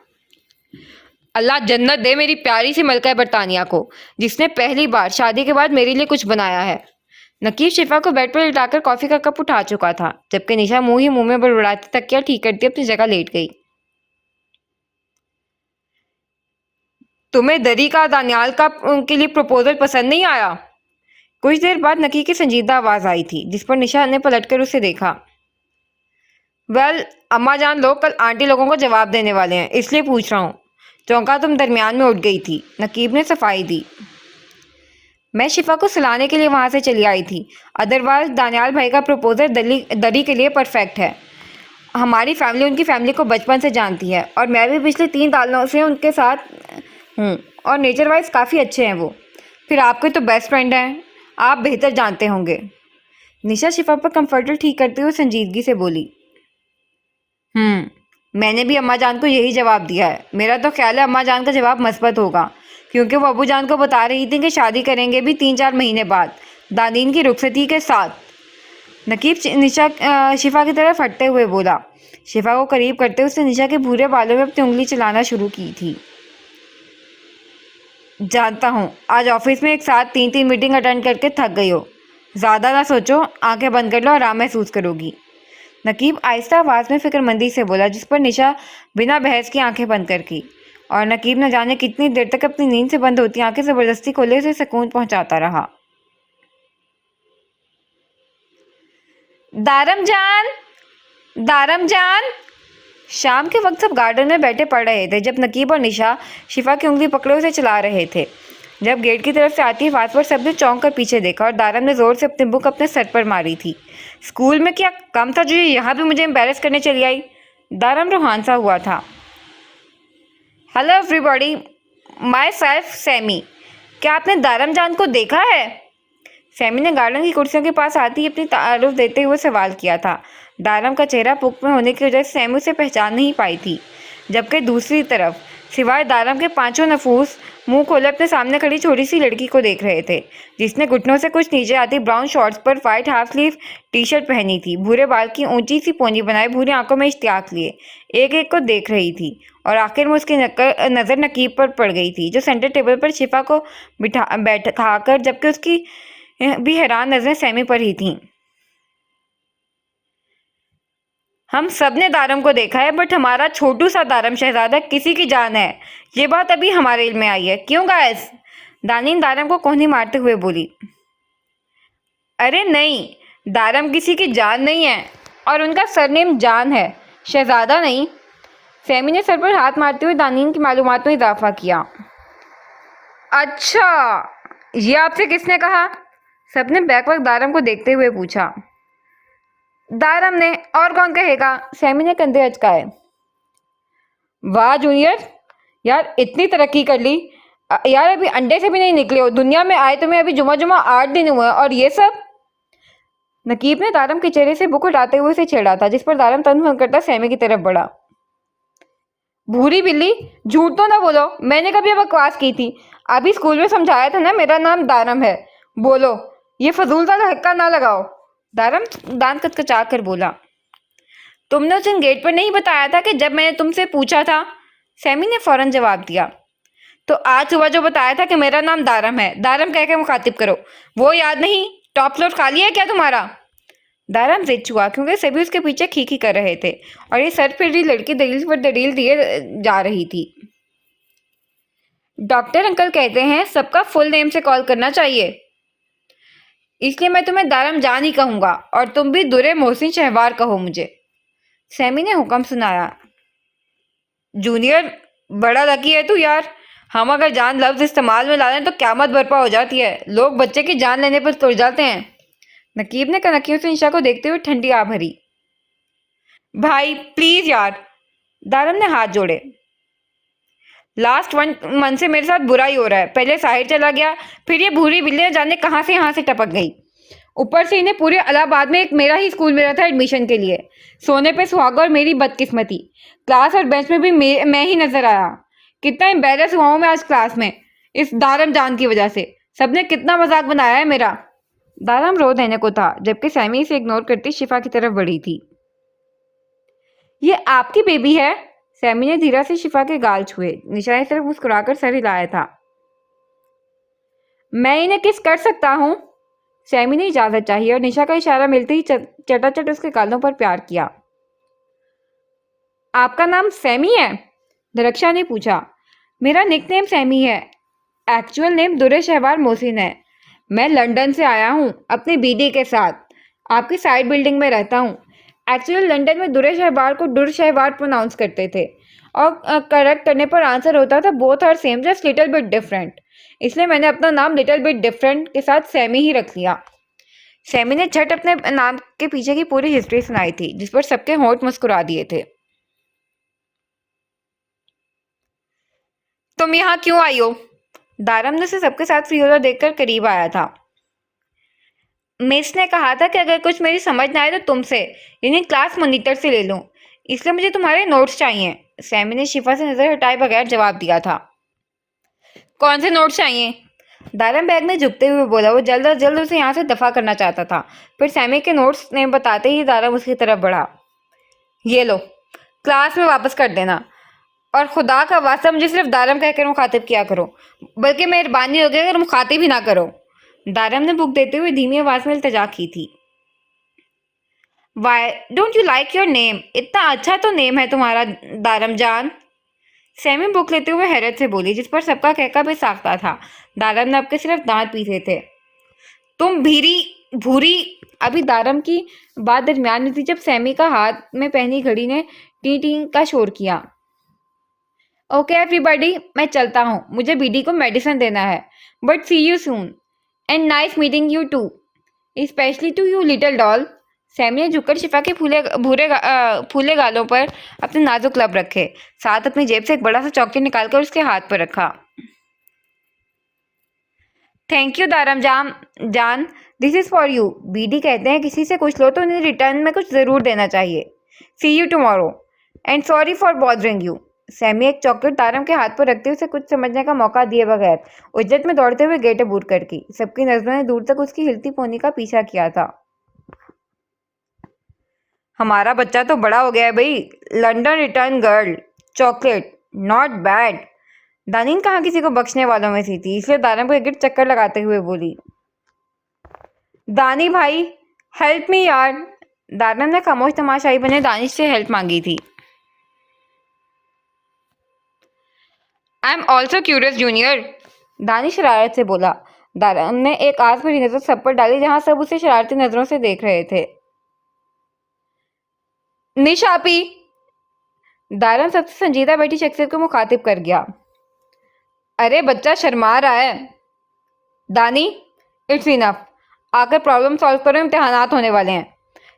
अल्लाह जन्नत दे मेरी प्यारी सी मलका बरतानिया को, जिसने पहली बार शादी के बाद मेरे लिए कुछ बनाया है। नकीब शिफा को बेड पर लिटाकर कॉफ़ी का कप उठा चुका था, जबकि निशा मुंह ही मुंह में बड़बड़ाती तकिया ठीक करती अपनी जगह लेट गई। तुम्हें दरी का दानियाल का के लिए प्रपोजल पसंद नहीं आया? कुछ देर बाद नकी की संजीदा आवाज़ आई थी, जिस पर निशा ने पलटकर उसे देखा। वेल, अम्मा जान लोग कल आंटी लोगों को जवाब देने वाले हैं, इसलिए पूछ रहा हूँ। चौंका तुम दरमियान में उठ गई थी। नकीब ने सफाई दी। मैं शिफा को सुलाने के लिए वहाँ से चली आई थी। अदरवाइज दानियाल भाई का प्रपोजल दरी के लिए परफेक्ट है। हमारी फैमिली उनकी फैमिली को बचपन से जानती है और मैं भी पिछले 3 सालों से उनके साथ हूँ और नेचर वाइज काफ़ी अच्छे हैं वो। फिर आपके तो बेस्ट फ्रेंड हैं, आप बेहतर जानते होंगे। निशा शिफा पर कंफर्टर ठीक करते हुए संजीदगी से बोली। मैंने भी अम्मा जान को यही जवाब दिया है। मेरा तो ख्याल है अम्मा जान का जवाब मस्बत होगा, क्योंकि वो अबू जान को बता रही थी कि शादी करेंगे भी 3-4 महीने बाद, दादीन की रुखसती के साथ। नकीब शिफा की तरफ हटते हुए बोला। शिफा को करीब करते उसने निशा के भूरे बालों में अपनी उंगली चलाना शुरू की थी। जानता हूँ आज ऑफिस में एक साथ 3-3 मीटिंग अटेंड करके थक गई हो। ज़्यादा ना सोचो, आंखें बंद कर लो, आराम महसूस करोगी। नकीब आहिस्ता आवाज़ में फिक्रमंदी से बोला, जिस पर निशा बिना बहस की आंखें बंद कर की और नकीब न जाने कितनी देर तक अपनी नींद से बंद होती आंखें ज़बरदस्ती खोले उसे सुकून पहुंचाता रहा। दारम जान, दारम जान। शाम के वक्त सब गार्डन में बैठे पड़ रहे थे जब नकीब और निशा शिफा की उंगली पकड़े उसे चला रहे थे। जब गेट की तरफ से आती आवाज़ पर सबने चौंक कर पीछे देखा और दारम ने ज़ोर से अपनी बुक अपने सर पर मारी थी। स्कूल में क्या कम था जो यहाँ भी मुझे एम्बेरस करने चली आई? दारम रूहान सा हुआ था। Hello everybody, myself Sammy. क्या आपने दारम जान को देखा है? सैमी ने गार्डन की कुर्सियों के पास आती अपनी तारुफ देते हुए सवाल किया था। दारम का चेहरा पुख्त में होने की वजह से सैमी उसे पहचान नहीं पाई थी, जबकि दूसरी तरफ सिवाय दारम के 5 नफूस मुंह खोले अपने सामने खड़ी छोटी सी लड़की को देख रहे थे, जिसने घुटनों से कुछ नीचे आती ब्राउन शॉर्ट्स पर white half sleeve T shirt पहनी थी। भूरे बाल की ऊंची सी पोनी बनाए भूरी आंखों में इश्तियाक लिए एक एक को देख रही थी और आखिर में उसकी नज़र नकीब पर पड़ गई थी, जो सेंटर टेबल पर शिफा को बैठाकर, जबकि उसकी भी हैरान नजरें सैमी पर ही थीं। हम सब ने दारम को देखा है, बट हमारा छोटू सा दारम शहजादा किसी की जान है, ये बात अभी हमारे इल्म में आई है। क्यों गाइस? दानीन दारम को कोहनी मारते हुए बोली। अरे नहीं, दारम किसी की जान नहीं है और उनका सरनेम जान है, शहजादा नहीं। सैमी ने सर पर हाथ मारते हुए दानीन की मालूमात में इजाफा किया। अच्छा, ये आपसे किसने कहा? सबने बैक वक्त दारम को देखते हुए पूछा। दारम ने, और कौन कहेगा? सैमी ने कंधे अचकाए। वाह जूनियर, यार इतनी तरक्की कर ली। यार अभी अंडे से भी नहीं निकले हो, दुनिया में आए तुम्हें अभी जुमा 8 दिन हुए और ये सब। नकीब ने दारम के चेहरे से बुक उठाते हुए उसे छेड़ा था, जिस पर दारम तन करता सैमी की तरफ बढ़ा। भूरी बिल्ली, झूठ तो ना बोलो, मैंने कभी बकवास की थी? अभी स्कूल में समझाया था ना, मेरा नाम दारम है। बोलो, ये फजूल का धक्का ना लगाओ। दारम दांत कचकचा कर बोला। तुमने उस दिन गेट पर नहीं बताया था कि जब मैंने तुमसे पूछा था? सैमी ने फौरन जवाब दिया। तो आज सुबह जो बताया था कि मेरा नाम दारम है, दारम कह के मुखातिब करो, वो याद नहीं? टॉप फ्लोर खाली है क्या तुम्हारा? दारम जिद हुआ क्योंकि सभी उसके पीछे खी कर रहे थे और ये सर फिर लड़की दलील पर दलील दिए जा रही थी। डॉक्टर अंकल कहते हैं सबका फुल नेम से कॉल करना चाहिए, इसलिए मैं तुम्हें दारम जान ही कहूंगा और तुम भी दुरे मोहसिन शहवार कहो मुझे, सैमी ने हुक्म सुनाया। जूनियर, बड़ा लकी है तू यार। हम अगर जान लफ्ज इस्तेमाल में ला लें तो क़यामत बर्पा हो जाती है, लोग बच्चे की जान लेने पर तुर जाते हैं। नकीब ने कनकियों से निशा को देखते हुए ठंडी आ भरी। भाई प्लीज यार, दारम ने हाथ जोड़े। लास्ट 1 मंथ से मेरे साथ बुरा ही हो रहा है। पहले साहिर चला गया, फिर ये भूरी बिल्ली जाने कहाँ से यहाँ से टपक गई। ऊपर से इन्हें पूरे इलाहाबाद में एक मेरा ही स्कूल मिला था एडमिशन के लिए। सोने पे सुहागा और मेरी बदकिस्मती। क्लास और बेंच में भी मैं ही नजर आया। कितना एम्बेरस हुआ हूँ मैं आज क्लास में, इस दारम जान की वजह से। सबने कितना मजाक बनाया है मेरा। दारम रो देने को था, जबकि सैमी इसे इग्नोर करती शिफा की तरफ बढ़ी थी। ये आपकी बेबी है? सैमी ने धीरा से शिफा के गाल छुए। निशा ने सिर्फ मुस्कुराकर सर हिलाया था। मैं इन्हें किस कर सकता हूँ? सैमी ने इजाजत चाहिए और निशा का इशारा मिलते ही चटाचट उसके गालों पर प्यार किया। आपका नाम सैमी है? दरक्षा ने पूछा। मेरा निकनेम सैमी है, एक्चुअल नेम दुरे शहवार मोहसिन है। मैं लंदन से आया हूँ अपनी बीडी के साथ, आपकी साइड बिल्डिंग में रहता हूँ। एक्चुअली लंदन में दुरे शहवार को दुर शहवार प्रोनाउंस करते थे और करेक्ट करने पर आंसर होता था both are same just little bit different, इसलिए मैंने अपना नाम लिटिल बिट डिफरेंट के साथ सैमी ही रख लिया। सैमी ने झट अपने नाम के पीछे की पूरी हिस्ट्री सुनाई थी, जिस पर सबके होंठ मुस्कुरा दिए थे। तुम यहाँ क्यों आई हो? दारम ने उसे सबके साथ फ्री होता देखकर करीब आया था। मिस ने कहा था कि अगर कुछ मेरी समझ ना आए तो तुमसे यानी क्लास मॉनिटर से ले लूं, इसलिए मुझे तुम्हारे नोट्स चाहिए। सैमी ने शिफा से नजर हटाए बगैर जवाब दिया था। कौन से नोट्स चाहिए? दारम बैग में झुकते हुए बोला। वो जल्द अज जल्द उसे यहाँ से दफा करना चाहता था। फिर सैमी के नोट्स ने बताते ही दारम उसकी तरफ बढ़ा। ये लो, क्लास में वापस कर देना, और खुदा का वास्ता मुझे सिर्फ दारम कहकर मुखातिब किया करो, बल्कि मेहरबानी होगी अगर मुखातिब ही ना करो। दारम ने बुक देते हुए धीमी आवाज में इल्तिजा की थी। Why don't you like your name? इतना अच्छा तो नेम है तुम्हारा दारम जान। सैमी बुक लेते हुए हैरत से बोली, जिस पर सबका कहका भी साख्ता था। दारम ने अब के सिर्फ दांत पीसे थे। तुम भीरी भूरी। अभी दारम की बात दरमियान में थी जब सैमी का हाथ में पहनी घड़ी ने टी टी का शोर किया। ओके एवरीबॉडी, मैं चलता हूँ, मुझे बीडी को मेडिसिन देना है। But see you soon and nice meeting you too, specially to you little doll. Sammy ने झुककर शिफा के फूले गालों पर अपने नाजुक लब रखे, साथ अपनी जेब से एक बड़ा सा चॉकलेट निकालकर उसके हाथ पर रखा। थैंक यू दारम जान, दिस इज फॉर यू। बीडी कहते हैं किसी से कुछ लो तो उन्हें रिटर्न में कुछ जरूर देना चाहिए। See you tomorrow and sorry for bothering you. Sami एक चॉकलेट दारम के हाथ पर रखते उसे कुछ समझने का मौका दिए बगैर उज्जत में दौड़ते हुए गेट अबूर कर की। सबकी नजरों ने दूर तक उसकी हिलती पोनी का पीछा किया था। हमारा बच्चा तो बड़ा हो गया है भाई। London return girl, chocolate, not bad. दानीन कहाँ किसी को बख्शने वालों में सी थी, इसलिए दारम को एक गिर चक्कर लगाते हुए बोली। दानी भाई हेल्प मी यार। दारम ने खामोश तमाशाई बने दानिश से हेल्प मांगी थी। I am also curious junior, Danish शरारत से बोला। दारम ने एक आस भरी नजर सब पर डाली जहां सब उसे शरारती नजरों से देख रहे थे। निशापी। दारम सबसे संजीदा बैठी शख्सियत को मुखातिब कर गया। अरे बच्चा शर्मा रहा है। दानी इट्स इनफ, आकर प्रॉब्लम सॉल्व करो, इम्तिहानात होने वाले हैं।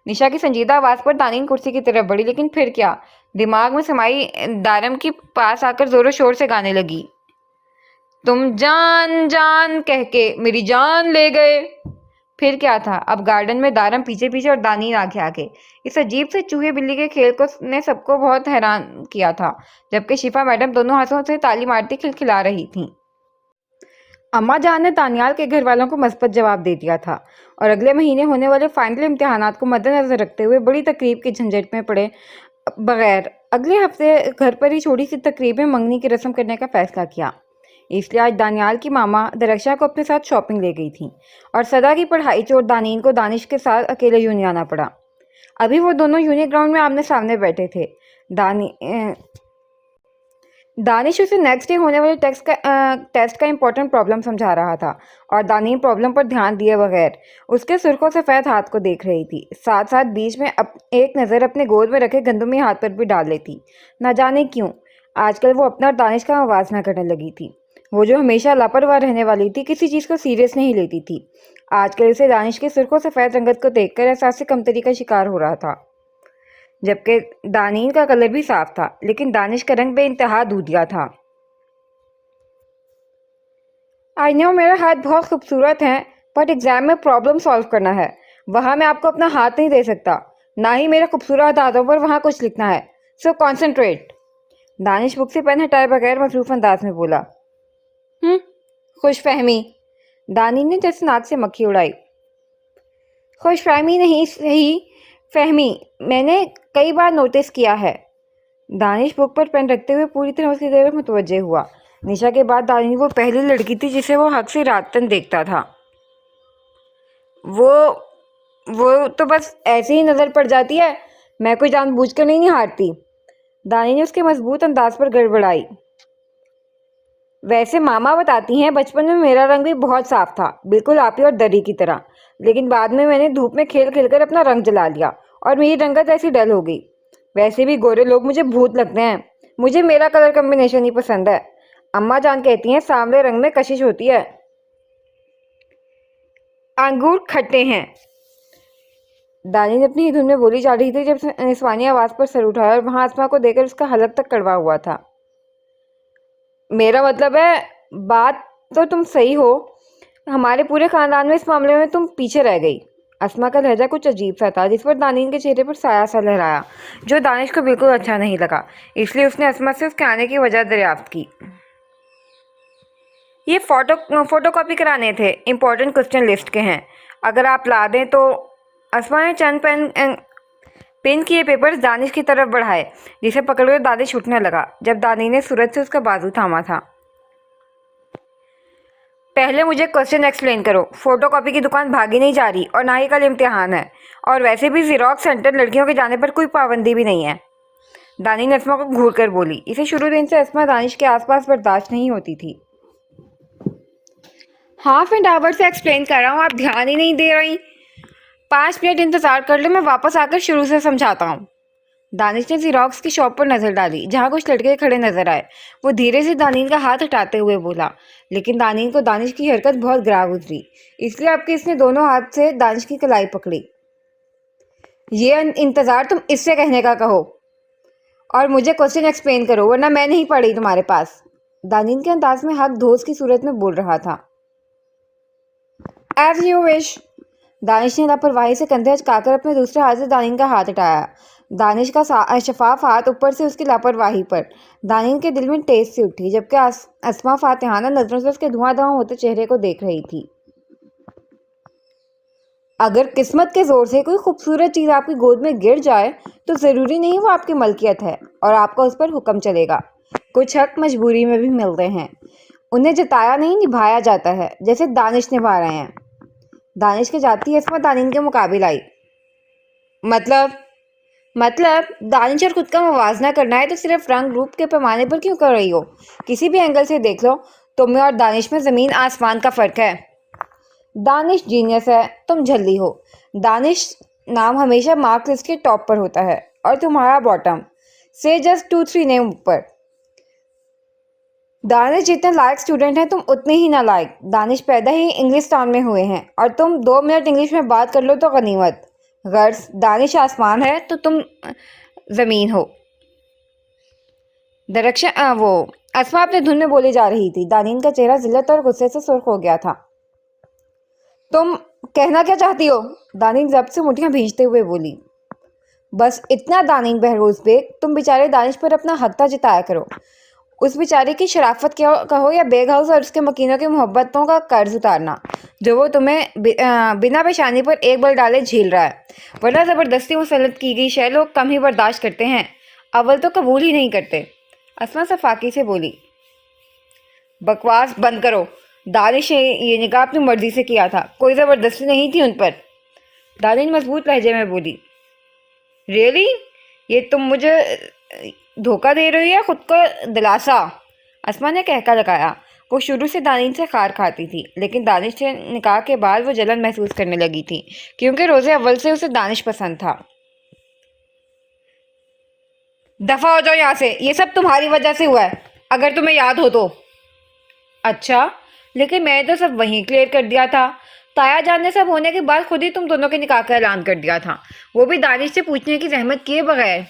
निशा की संजीदा आवाज पर दानी कुर्सी की तरफ बढ़ी, लेकिन फिर क्या, दिमाग में समाई दारम के पास आकर जोरों शोर से गाने लगी। तुम जान जान कह के मेरी जान ले गए, फिर क्या था, अब गार्डन में दारम पीछे पीछे और दानील आगे आगे। इस अजीब से चूहे बिल्ली के खेल को ने सबको बहुत हैरान किया था, जबकि शिफा मैडम दोनों हाथों से ताली मारती खिलखिला रही थीं। अम्मा जान ने दानियाल के घर वालों को मस्बत जवाब दे दिया था और अगले महीने होने वाले फाइनल इम्तिहानात को मद्देनजर रखते हुए बड़ी तकरीब की झंझट में पड़े बगैर अगले हफ्ते घर पर ही छोटी सी तकरीब में मंगनी की रस्म करने का फैसला किया। इसलिए आज दानियाल की मामा दरक्षा को अपने साथ शॉपिंग ले गई थी और सदा की पढ़ाई चोट दानीन को दानिश के साथ अकेले यूं आना पड़ा। अभी वो दोनों यूनि ग्राउंड में आमने सामने बैठे थे। दानिश उसे नेक्स्ट डे होने वाले टेस्ट का इम्पोर्टेंट प्रॉब्लम समझा रहा था और दानीन प्रॉब्लम पर ध्यान दिए बगैर उसके सुर्खों सफ़ेद हाथ को देख रही थी। साथ साथ बीच में एक नज़र अपने गोद में रखे गंदुमी हाथ पर भी डाल लेती। न जाने क्यों आजकल वो अपना और दानिश का मवाजना करने लगी थी। वो जो हमेशा लापरवाह रहने वाली थी, किसी चीज़ को सीरियस नहीं लेती थी, आजकल उसे दानिश के सुर्खों सफ़ेद रंगत को देखकर एहसास से कमतरी का शिकार हो रहा था। जबकि दानील का कलर भी साफ था, लेकिन दानिश का रंग बेइंतहा दूधिया था। आई नो मेरा हाथ बहुत खूबसूरत है, बट एग्जाम में प्रॉब्लम सॉल्व करना है, वहाँ मैं आपको अपना हाथ नहीं दे सकता, ना ही मेरे खूबसूरत हाथों पर वहाँ कुछ लिखना है। So concentrate. दानिश बुक से पेन हटाए बगैर मसरूफ अंदाज में बोला। खुशफहमी। दानील ने जैसे नाक से मक्खी उड़ाई। खुशफहमी नहीं, सही फहमी, मैंने कई बार नोटिस किया है। दानिश बुक पर पेन रखते हुए पूरी तरह उसकी तरफ मुतवज्जे हुआ। निशा के बाद दानिश वो पहली लड़की थी जिसे वो हक से रातन देखता था। वो तो बस ऐसे ही नज़र पड़ जाती है, मैं कोई जानबूझकर नहीं हारती। दानी ने उसके मजबूत अंदाज पर गड़बड़ाई। वैसे मामा बताती हैं बचपन में मेरा रंग भी बहुत साफ था, बिल्कुल आप ही और दरी की तरह, लेकिन बाद में मैंने धूप में खेल खेल कर अपना रंग जला लिया और मेरी रंगत ऐसी डल हो गई। वैसे भी गोरे लोग मुझे भूत लगते हैं, मुझे मेरा कलर कम्बिनेशन ही पसंद है। अम्मा जान कहती हैं सांवले रंग में कशिश होती है। अंगूर खट्टे हैं। दानी ने अपनी धुन में बोली जा रही थी जब निस्वानी आवाज़ पर सर उठाया और वहाँ आसमा को देखकर उसका हलक तक कड़वा हुआ था। मेरा मतलब है, बात तो तुम सही हो, हमारे पूरे खानदान में इस मामले में तुम पीछे रह गई। अस्मा का लहजा कुछ अजीब सा था, जिस पर दानीन के चेहरे पर साया सा लहराया, जो दानिश को बिल्कुल अच्छा नहीं लगा। इसलिए उसने अस्मा से उसके आने की वजह दरियाफ्त की। ये फोटो कॉपी कराने थे, इम्पोर्टेंट क्वेश्चन लिस्ट के हैं, अगर आप ला दें तो। अस्मा ने चंद पेन किए पेपर्स दानिश की तरफ बढ़ाए, जिसे पकड़कर दानिश उठने लगा जब दानी ने सूरज से उसका बाजू थामा था। पहले मुझे क्वेश्चन एक्सप्लेन करो। फोटोकॉपी की दुकान भागी नहीं जा रही और ना ही कल इम्तिहान है, और वैसे भी ज़ेरॉक्स सेंटर लड़कियों के जाने पर कोई पाबंदी भी नहीं है। दानी ने अस्मा को घूर कर बोली। इसे शुरू दिन से अस्मा दानिश के आसपास बर्दाश्त नहीं होती थी। हाफ एंड आवर से एक्सप्लेन कर रहा हूँ, आप ध्यान ही नहीं दे रही। 5 मिनट इंतज़ार कर लो, मैं वापस आकर शुरू से समझाता हूँ। दानिश ने ज़ेरॉक्स की शॉप पर नज़र डाली, जहाँ कुछ लड़के खड़े नजर आए। वो धीरे से दानीन का हाथ हटाते हुए बोला, लेकिन दानीन को दानिश की हरकत बहुत ग्राह गुजरी, इसलिए आपके इसने दोनों हाथ से दानिश की कलाई पकड़ी। ये इंतज़ार तुम इससे कहने का कहो, और मुझे क्वेश्चन एक्सप्लेन करो, वरना मैं नहीं पढ़ी तुम्हारे पास। दानीन के अंदाज में हक धोस की सूरत में बोल रहा था। As you wish. दानिश ने लापरवाही से कंधे अचकाकर अपने दूसरे हाथ से दानीन का हाथ हटाया। दानिश का शफाफ हाथ ऊपर से उसकी लापरवाही पर दानीन के दिल में टेस सी उठी, जबकि अस्मा फातिहाना नजरों से उसके धुआं होते चेहरे को देख रही थी। अगर किस्मत के जोर से कोई खूबसूरत चीज़ आपकी गोद में गिर जाए तो ज़रूरी नहीं वो आपकी मलकियत है और आपका उस पर हुक्म चलेगा। कुछ हक मजबूरी में भी मिलते हैं, उन्हें जताया नहीं निभाया जाता है, जैसे दानिश निभा रहे हैं। दानिश के जाती अस्मा दानीन के मुकाबले आई। मतलब दानिश और खुद का मुवाजना करना है तो सिर्फ रंग रूप के पैमाने पर क्यों कर रही हो? किसी भी एंगल से देख लो, तुम में और दानिश में ज़मीन आसमान का फ़र्क है। दानिश जीनियस है, तुम झल्ली हो। दानिश नाम हमेशा मार्क्स लिस्ट के टॉप पर होता है और तुम्हारा बॉटम से जस्ट 2-3 नेम ऊपर। दानिश जितने लायक स्टूडेंट हैं तुम उतने ही नालायक। दानिश पैदा ही इंग्लिश टाउन में हुए हैं और तुम 2 मिनट इंग्लिश में बात कर लो तो गनीमत। गर्ल्स, दानिश आसमान है तो तुम ज़मीन हो। दरक्षा वो अस्मा अपने धुन में बोली जा रही थी। दानीन का चेहरा जिल्लत और गुस्से से सुर्ख हो गया था। तुम कहना क्या चाहती हो? दानिश जब्त से मुठ्ठियां भींचते हुए बोली। बस इतना दानिश बहरोज बेग, तुम बेचारे दानिश पर अपना हक जताया करो। उस बेचारे की शराफत क्या कहो या बेग हाउस और उसके मकीनों की मोहब्बतों का कर्ज उतारना, जो वो तुम्हें बिना पेशानी पर एक बल डाले झेल रहा है। वरना ज़बरदस्ती मुसल्लत की गई शय लोग कम ही बर्दाश्त करते हैं, अव्वल तो कबूल ही नहीं करते। अस्मा सफाकी से बोली। बकवास बंद करो। दानिश ने ये निकाह अपनी मर्जी से किया था, कोई ज़बरदस्ती नहीं थी उन पर। दानिश मजबूत लहजे में बोली। रियली? ये तुम मुझे धोखा दे रही हो या खुद को दिलासा? अस्मा ने कहका लगाया। वो शुरू से दानिश से खार खाती थी, लेकिन दानिश से निकाह के बाद वो जलन महसूस करने लगी थी, क्योंकि रोज़े अव्वल से उसे दानिश पसंद था। दफा हो जाओ यहाँ से, ये सब तुम्हारी वजह से हुआ है, अगर तुम्हें याद हो तो। अच्छा, लेकिन मैंने तो सब वहीं क्लियर कर दिया था। ताया जान ने सब होने के बाद खुद ही तुम दोनों के निकाह का ऐलान कर दिया था, वो भी दानिश से पूछने की जहमत किए बगैर।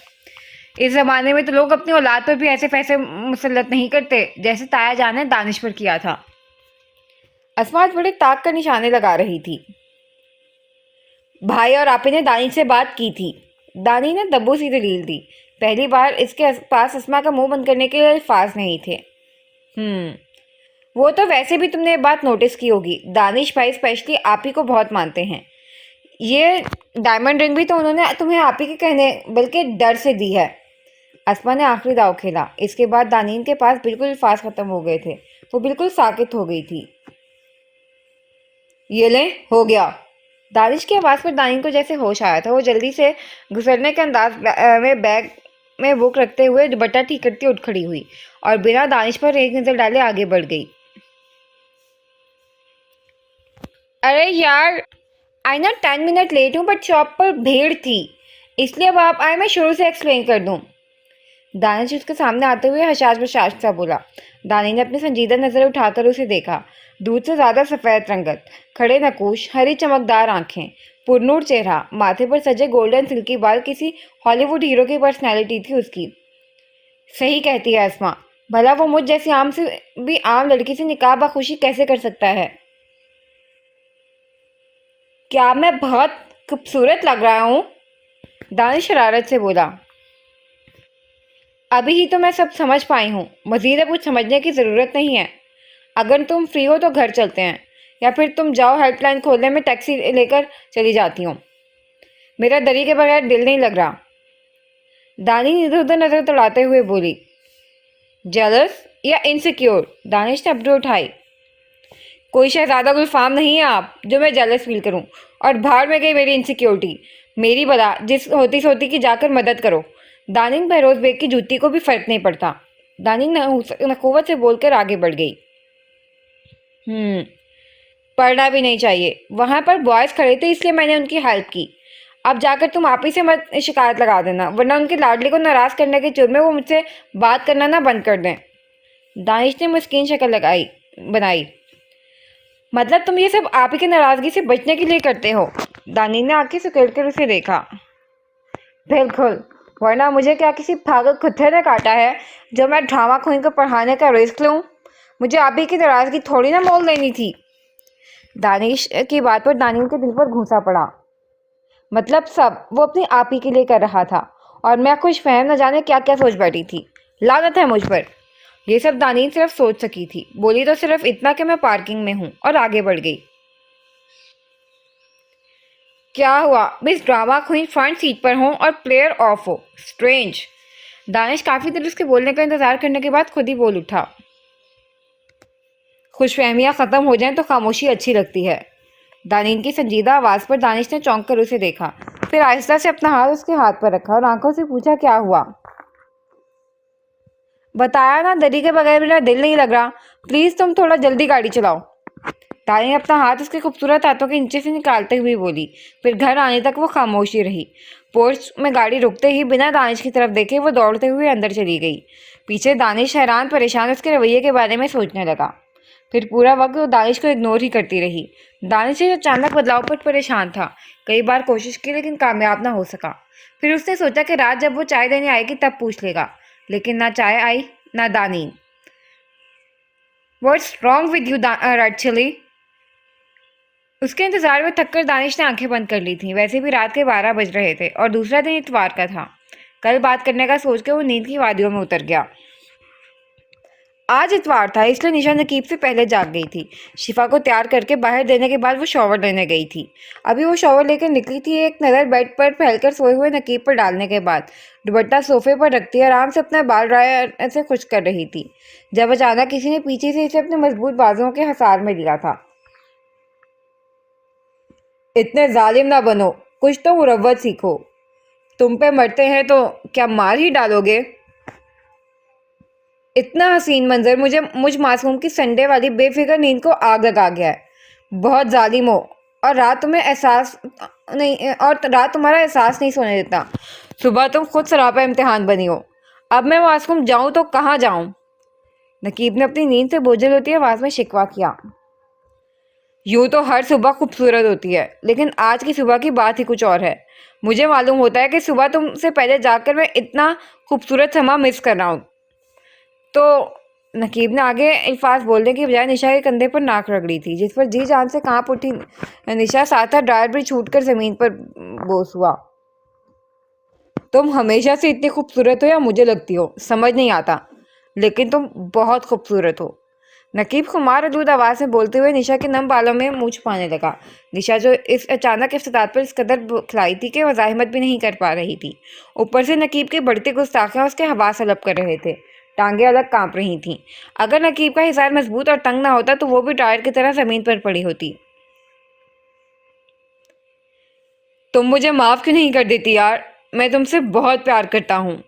इस जमाने में तो लोग अपनी औलाद पर भी ऐसे फैसले मुसल्लत नहीं करते जैसे ताया जान ने दानिश पर किया था। अस्मात बड़े ताक का निशाने लगा रही थी। भाई और आपी ने दानिश से बात की थी। दानी ने दब्बू सी दलील दी। पहली बार इसके पास अस्मा का मुंह बंद करने के लिए अल्फाज नहीं थे। वो तो वैसे भी तुमने ये बात नोटिस की होगी, दानिश भाई स्पेशली आप ही को बहुत मानते हैं। ये डायमंड रिंग भी तो उन्होंने तुम्हें आप ही के कहने बल्कि डर से दी है। अस्मा ने आखिरी दाव खेला। इसके बाद दानीन के पास बिल्कुल अल्फाज खत्म हो गए थे। वो बिल्कुल साकित हो गई थी। ये ले, हो गया। दानिश की आवाज़ पर दानीन को जैसे होश आया था। वो जल्दी से गुजरने के अंदाज में बैग में बुक रखते हुए दुपट्टा ठीक करती उठ खड़ी हुई और बिना दानिश पर एक नज़र डाले आगे बढ़ गई। अरे यार, आई नो 10 मिनट लेट हूँ, बट शॉप पर भीड़ थी, इसलिए अब आप आए, मैं शुरू से एक्सप्लेन कर दूँ। दानिश उसके सामने आते हुए हशाश बशाश सा बोला। दानी ने अपनी संजीदा नज़र उठाकर उसे देखा। दूध से ज़्यादा सफ़ेद रंगत, खड़े नकूश, हरी चमकदार आंखें, पुरनूर चेहरा, माथे पर सजे गोल्डन सिल्की बाल, किसी हॉलीवुड हीरो की पर्सनैलिटी थी उसकी। सही कहती है अस्मा, भला वो मुझ जैसी आम से भी आम लड़की से निकाह बखुशी कैसे कर सकता है? क्या मैं बहुत खूबसूरत लग रहा हूँ? दानिश शरारत से बोला। अभी ही तो मैं सब समझ पाई हूँ, मज़ीद अब कुछ समझने की ज़रूरत नहीं है। अगर तुम फ्री हो तो घर चलते हैं, या फिर तुम जाओ, हेल्पलाइन खोलने में टैक्सी लेकर चली जाती हूँ। मेरा दरी के बगैर दिल नहीं लग रहा। दानी इधर उधर नज़र दौड़ाते हुए बोली। जेलस या इनसिक्योर? दानिश ने अब्रू उठाई। कोई शहजादा गुलफाम नहीं है आप जो मैं जेलस फील करूं, और भाड़ में गई मेरी इनसिक्योरिटी। मेरी बला जिस होती सोती की जाकर मदद करो। दानिश बहरोज बेग की जूती को भी फर्क नहीं पड़ता। दानिश नखुवत से बोलकर आगे बढ़ गई। पढ़ना भी नहीं चाहिए, वहाँ पर बॉयज़ खड़े थे इसलिए मैंने उनकी हेल्प की। अब जाकर तुम आप ही से मत शिकायत लगा देना, वरना उनके लाडली को नाराज़ करने के जुर्म में वो मुझसे बात करना ना बंद कर दें। दानिश ने मुस्किन शक्ल बनाई। मतलब तुम ये सब आप ही की नाराज़गी से बचने के लिए करते हो? दानी ने आंखें सुकेड़ कर उसे देखा। बिल्कुल, वरना मुझे क्या किसी पागल कुत्ते ने काटा है जो मैं ड्रामा क्वीन को पढ़ाने का रिस्क लूँ? मुझे आप ही की नाराज़गी थोड़ी ना मोल लेनी थी। दानिश की बात पर दानिश के दिल पर घूंसा पड़ा। मतलब सब वो अपनी आप ही के लिए कर रहा था, और मैं खुश फहम न जाने क्या क्या सोच बैठी थी। लानत है मुझ पर। ये सब दानिश सिर्फ सोच सकी थी। बोली तो सिर्फ इतना कि मैं पार्किंग में हूँ, और आगे बढ़ गई। क्या हुआ? Miss drama queen front seat पर हो और प्लेयर ऑफ हो। स्ट्रेंज। दानिश काफ़ी देर उसके बोलने का इंतज़ार करने के बाद खुद ही बोल उठा। खुशफहमियाँ ख़त्म हो जाएं तो खामोशी अच्छी लगती है। दानिश की संजीदा आवाज़ पर दानिश ने चौंक कर उसे देखा, फिर आहिस्ता से अपना हाथ उसके हाथ पर रखा और आंखों से पूछा, क्या हुआ? बताया ना, दरी के बगैर मेरा दिल नहीं लग रहा। प्लीज़ तुम थोड़ा जल्दी गाड़ी चलाओ। दानी अपना हाथ उसके खूबसूरत हाथों के नीचे से निकालते हुए बोली। फिर घर आने तक वो खामोशी रही। पोर्च में गाड़ी रुकते ही बिना दानिश की तरफ देखे वो दौड़ते हुए अंदर चली गई। पीछे दानिश हैरान परेशान उसके रवैये के बारे में सोचने लगा। फिर पूरा वक्त वो दानिश को इग्नोर ही करती रही। दानिश इस अचानक बदलाव पर परेशान था। कई बार कोशिश की लेकिन कामयाब ना हो सका। फिर उसने सोचा कि रात जब वो चाय देने आएगी तब पूछ लेगा, लेकिन ना चाय आई ना दानी। What's wrong with you red chilli? उसके इंतजार में थककर दानिश ने आंखें बंद कर ली थीं। वैसे भी रात के 12 बज रहे थे और दूसरा दिन इतवार का था। कल बात करने का सोच के वो नींद की वादियों में उतर गया। आज इतवार था, इसलिए निशा नकीब से पहले जाग गई थी। शिफा को तैयार करके बाहर देने के बाद वो शॉवर लेने गई थी। अभी वो शॉवर लेकर निकली थी, एक नज़र बेड पर फैलकर सोए हुए नकीब पर डालने के बाद दुपट्टा सोफे पर रखती आराम से अपना बाल ड्रायर से खुश कर रही थी, जब अचानक किसी ने पीछे से इसे अपने मजबूत बाजुओं के हसार में लिया था। इतने जालिम ना बनो, कुछ तो मुरव्वत सीखो। तुम पे मरते हैं तो क्या मार ही डालोगे? इतना हसीन मंजर मुझ मासूम की संडे वाली बेफिक्र नींद को आग लगा गया है। बहुत जालिम हो, और रात तुम्हारा एहसास नहीं सोने देता। सुबह तुम खुद सरापा इम्तिहान बनी हो। अब मैं मासूम जाऊं तो कहाँ जाऊं? नकीब ने अपनी नींद से बोझल होती आवाज में शिकवा किया। यूं तो हर सुबह खूबसूरत होती है, लेकिन आज की सुबह की बात ही कुछ और है। मुझे मालूम होता है कि सुबह तुमसे पहले जाकर मैं इतना खूबसूरत समा मिस कर रहा हूँ। तो नकीब ने आगे अल्फाज बोलने की बजाय निशा के कंधे पर नाक रगड़ी थी, जिस पर जी जान से कांप उठी निशा। साथ ड्रायर भी छूटकर जमीन पर बोस हुआ। तुम हमेशा से इतनी खूबसूरत हो या मुझे लगती हो, समझ नहीं आता, लेकिन तुम बहुत खूबसूरत हो। नकीब खुमार आलूद आवाज में बोलते हुए निशा के नम बालों में मुँह छुपाने लगा। निशा जो इस अचानक इफ्तितार पर इस कदर बौखलाई थी कि वजाहिमत भी नहीं कर पा रही थी। ऊपर से नकीब के बढ़ते गुस्ताखियां उसके हवास हलब कर रहे थे। टांगें अलग कांप रही थीं। अगर नकीब का हिसार मजबूत और तंग ना होता तो वो भी टायर की तरह जमीन पर पड़ी होती। तुम मुझे माफ क्यों नहीं कर देती यार? मैं तुमसे बहुत प्यार करता हूँ।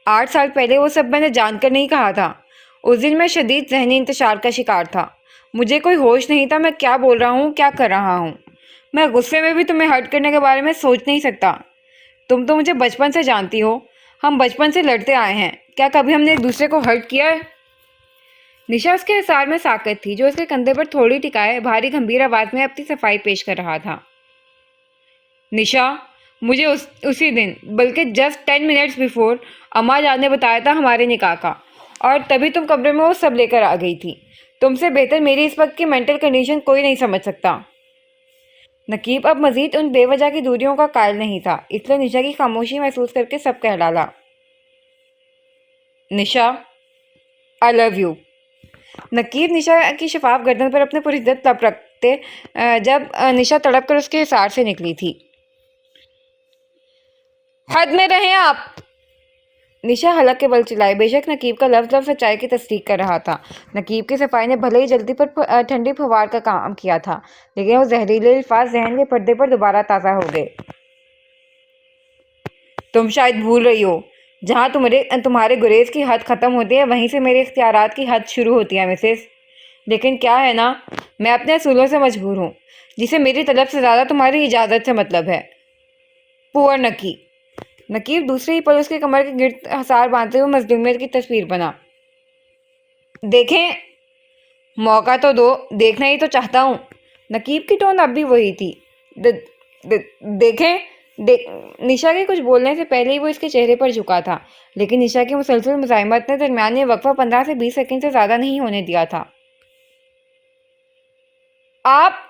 8 साल पहले वो सब मैंने जानकर नहीं कहा था। उस दिन मैं शदीद जहनी इंतशार का शिकार था। मुझे कोई होश नहीं था मैं क्या बोल रहा हूँ, क्या कर रहा हूँ। मैं गुस्से में भी तुम्हें हर्ट करने के बारे में सोच नहीं सकता। तुम तो मुझे बचपन से जानती हो। हम बचपन से लड़ते आए हैं। क्या कभी हमने एक दूसरे को हर्ट किया है? निशा उसके हिसार में साकत थी, जो उसके कंधे पर थोड़ी टिकाए भारी गंभीर आवाज में अपनी सफाई पेश कर रहा था। निशा, मुझे उसी दिन, बल्कि जस्ट 10 मिनट्स बिफोर, अम्मा जान ने बताया था हमारे निकाह का, और तभी तुम कमरे में वो सब लेकर आ गई थी। तुमसे बेहतर मेरी इस वक्त की मेंटल कंडीशन कोई नहीं समझ सकता। नकीब अब मजीद उन बेवजह की दूरियों का कायल नहीं था, इसलिए निशा की खामोशी महसूस करके सब कह डाला। निशा, आई लव यू। नकीब निशा की शफाफ गर्दन पर अपने पुरइज्जत तब रखते जब निशा तड़प कर उसके हिसार से निकली थी। हद में रहें आप। निशा हलक के बल चिल्लाई। बेशक नकीब का लफ्ज लफ्ज सच्चाई की तस्दीक कर रहा था। नकीब की सफाई ने भले ही जल्दी पर ठंडी फवार का काम किया था, लेकिन वो जहरीले अल्फाज जहन के पर्दे पर दोबारा ताज़ा हो गए। तुम शायद भूल रही हो, जहाँ तुम्हारे गुरेज की हद ख़त्म होती है वहीं से मेरे इख्तियारात की हद शुरू होती है मिसेस। लेकिन क्या है ना, मैं अपने असूलों से मजबूर हूँ, जिसे मेरी तलब से ज़्यादा तुम्हारी इजाज़त से मतलब है। पुअर नकीब दूसरे ही पल उसके कमर के गिर्द हसार बांधते हुए मजलूमियत की तस्वीर बना। देखें, मौका तो दो, देखना ही तो चाहता हूँ। नकीब की टोन अब भी वही थी। द, द, देखें देख निशा के कुछ बोलने से पहले ही वो इसके चेहरे पर झुका था, लेकिन निशा की मुसलसल मुजाहिमत ने दरमियान में वक्फा 15 से 20 सेकंड से ज़्यादा नहीं होने दिया था। आप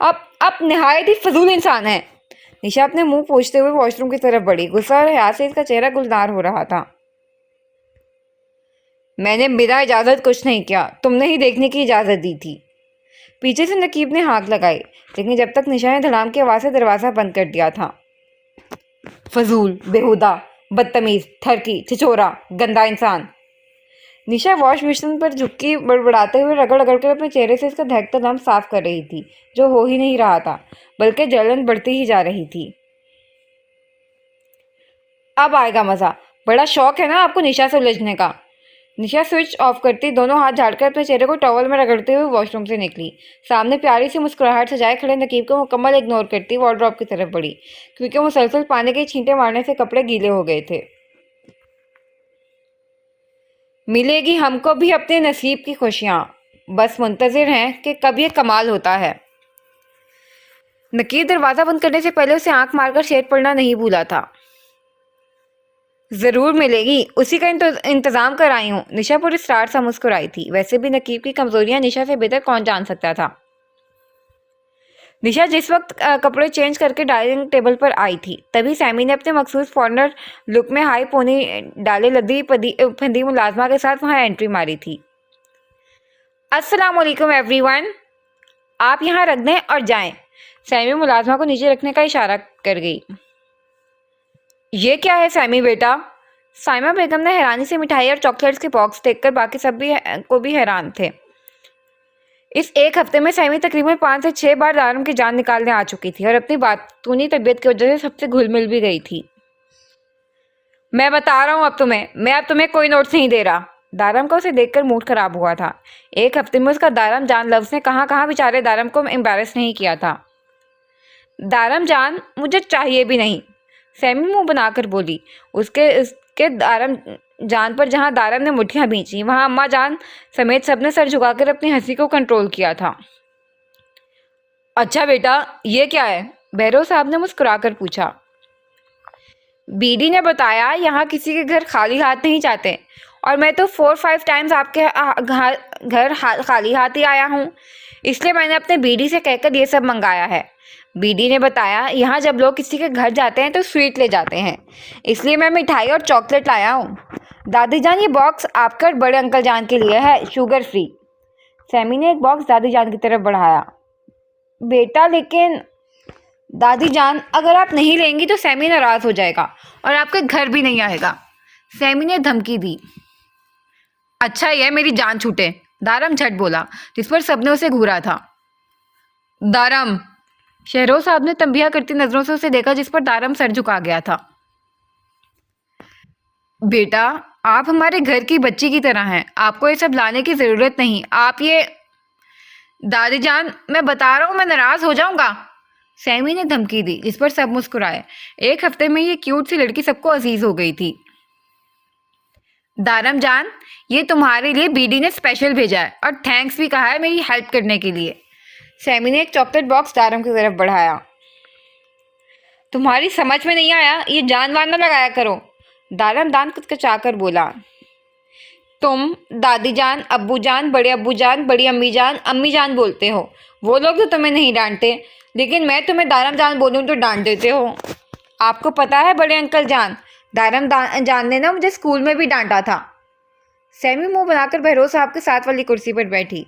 आप निहायत ही फजूल इंसान हैं। निशा अपने मुंह पोंछते हुए वॉशरूम की तरफ बढ़ी। गुस्सा और हया से इसका चेहरा गुलजार हो रहा था। मैंने बिना इजाज़त कुछ नहीं किया, तुमने ही देखने की इजाज़त दी थी। पीछे से नकीब ने हाथ लगाई, लेकिन जब तक निशा ने धड़ाम की आवाज़ से दरवाज़ा बंद कर दिया था। फजूल, बेहुदा, बदतमीज, ठरकी, छिछोरा, गंदा इंसान। निशा वॉश बेसिन पर झुक्की बड़बड़ाते हुए रगड़ रगड़ कर अपने चेहरे से इसका दहकता दम साफ कर रही थी, जो हो ही नहीं रहा था, बल्कि जलन बढ़ती ही जा रही थी। अब आएगा मज़ा। बड़ा शौक है ना आपको निशा से उलझने का। निशा स्विच ऑफ करती दोनों हाथ झाड़कर अपने चेहरे को टॉवल में रगड़ते हुए वॉशरूम से निकली। सामने प्यारी सी मुस्कुराहट सजाए खड़े नकीब को मुकम्मल इग्नोर करती वार्डरोब की तरफ बढ़ी, क्योंकि मुसलसल पानी के छींटे मारने से कपड़े गीले हो गए थे। मिलेगी हमको भी अपने नसीब की खुशियाँ, बस मुंतजिर हैं कि कब ये कमाल होता है। नकीब दरवाज़ा बंद करने से पहले उसे आंख मारकर शेर पढ़ना नहीं भूला था। ज़रूर मिलेगी, उसी का इंतज़ाम कर आई हूँ। निशा पूरी स्टार सा मुस्कुराई थी। वैसे भी नकीब की कमज़ोरियाँ निशा से बेहतर कौन जान सकता था। निशा जिस वक्त कपड़े चेंज करके डाइनिंग टेबल पर आई थी, तभी सैमी ने अपने मखसूस फॉरनर लुक में हाई पोनी डाले लदी फंदी मुलाजमा के साथ वहां एंट्री मारी थी। अस्सलाम वालेकुम एवरीवन, आप यहाँ रख दें और जाएं। सैमी मुलाजमा को नीचे रखने का इशारा कर गई। ये क्या है सैमी बेटा? साइमा बेगम ने हैरानी से मिठाई और चॉकलेट्स के बॉक्स देखकर बाकी सब को भी हैरान थे। इस एक हफ्ते में सैमी तकरीबन 5 से 6 बार दारम की जान निकालने आ चुकी थी और अपनी बातूनी तबीयत की वजह से सबसे घुल मिल भी गई थी। मैं बता रहा हूँ अब तुम्हें कोई नोट्स नहीं दे रहा। दारम का उसे देखकर मूड खराब हुआ था। एक हफ्ते में उसका दारम जान लफ्ज़ ने कहाँ कहाँ बेचारे दारम को एम्बैरस नहीं किया था। दारम जान मुझे चाहिए भी नहीं, सैमी मुंह बनाकर बोली। उसके दारम जान पर जहाँ दारम ने मुट्ठियाँ भींची, वहाँ अम्मा जान समेत सबने सर झुकाकर अपनी हंसी को कंट्रोल किया था। अच्छा बेटा, ये क्या है? भैरव साहब ने मुस्कुराकर पूछा। बीडी ने बताया यहाँ किसी के घर खाली हाथ नहीं जाते, और मैं तो 4-5 टाइम्स आपके घर खाली हाथ ही आया हूँ, इसलिए मैंने अपने बीडी से कहकर ये सब मंगाया है। बीडी ने बताया यहाँ जब लोग किसी के घर जाते हैं तो स्वीट ले जाते हैं, इसलिए मैं मिठाई और चॉकलेट लाया हूँ। दादी जान, ये बॉक्स आपके और बड़े अंकल जान के लिए है, शुगर फ्री। सैमी ने एक बॉक्स दादी जान की तरफ बढ़ाया। बेटा लेकिन दादी जान, अगर आप नहीं लेंगी तो सैमी नाराज हो जाएगा और आपके घर भी नहीं आएगा, सैमी ने धमकी दी। अच्छा ये मेरी जान छूटे, दारम झट बोला, जिस पर सबने उसे घूरा था। दारम, शहरोज साहब ने तंबिया करती नजरों से उसे देखा, जिस पर दारम सर झुका गया था। बेटा, आप हमारे घर की बच्ची की तरह हैं, आपको ये सब लाने की जरूरत नहीं। आप ये दादी जान, मैं बता रहा हूँ मैं नाराज हो जाऊंगा, सैमी ने धमकी दी, जिस पर सब मुस्कुराए। एक हफ्ते में ये क्यूट सी लड़की सबको अजीज हो गई थी। दारम जान, ये तुम्हारे लिए बीडी ने स्पेशल भेजा है और थैंक्स भी कहा है मेरी हेल्प करने के लिए। सैमी ने एक चॉकलेट बॉक्स दारम की तरफ बढ़ाया। तुम्हारी समझ में नहीं आया, ये जान वान ना लगाया करो, दारम दांत कुचकुचाकर बोला। तुम दादी जान, अब्बू जान, बड़े अब्बू जान, बड़ी अम्मी जान बोलते हो, वो लोग तो तुम्हें नहीं डांटते, लेकिन मैं तुम्हें दारम जान बोलूँ तो डांट देते हो। आपको पता है बड़े अंकल जान, दारम जान ने ना मुझे स्कूल में भी डांटा था। सैमी मुंह बनाकर बहरोज साहब के साथ वाली कुर्सी पर बैठी।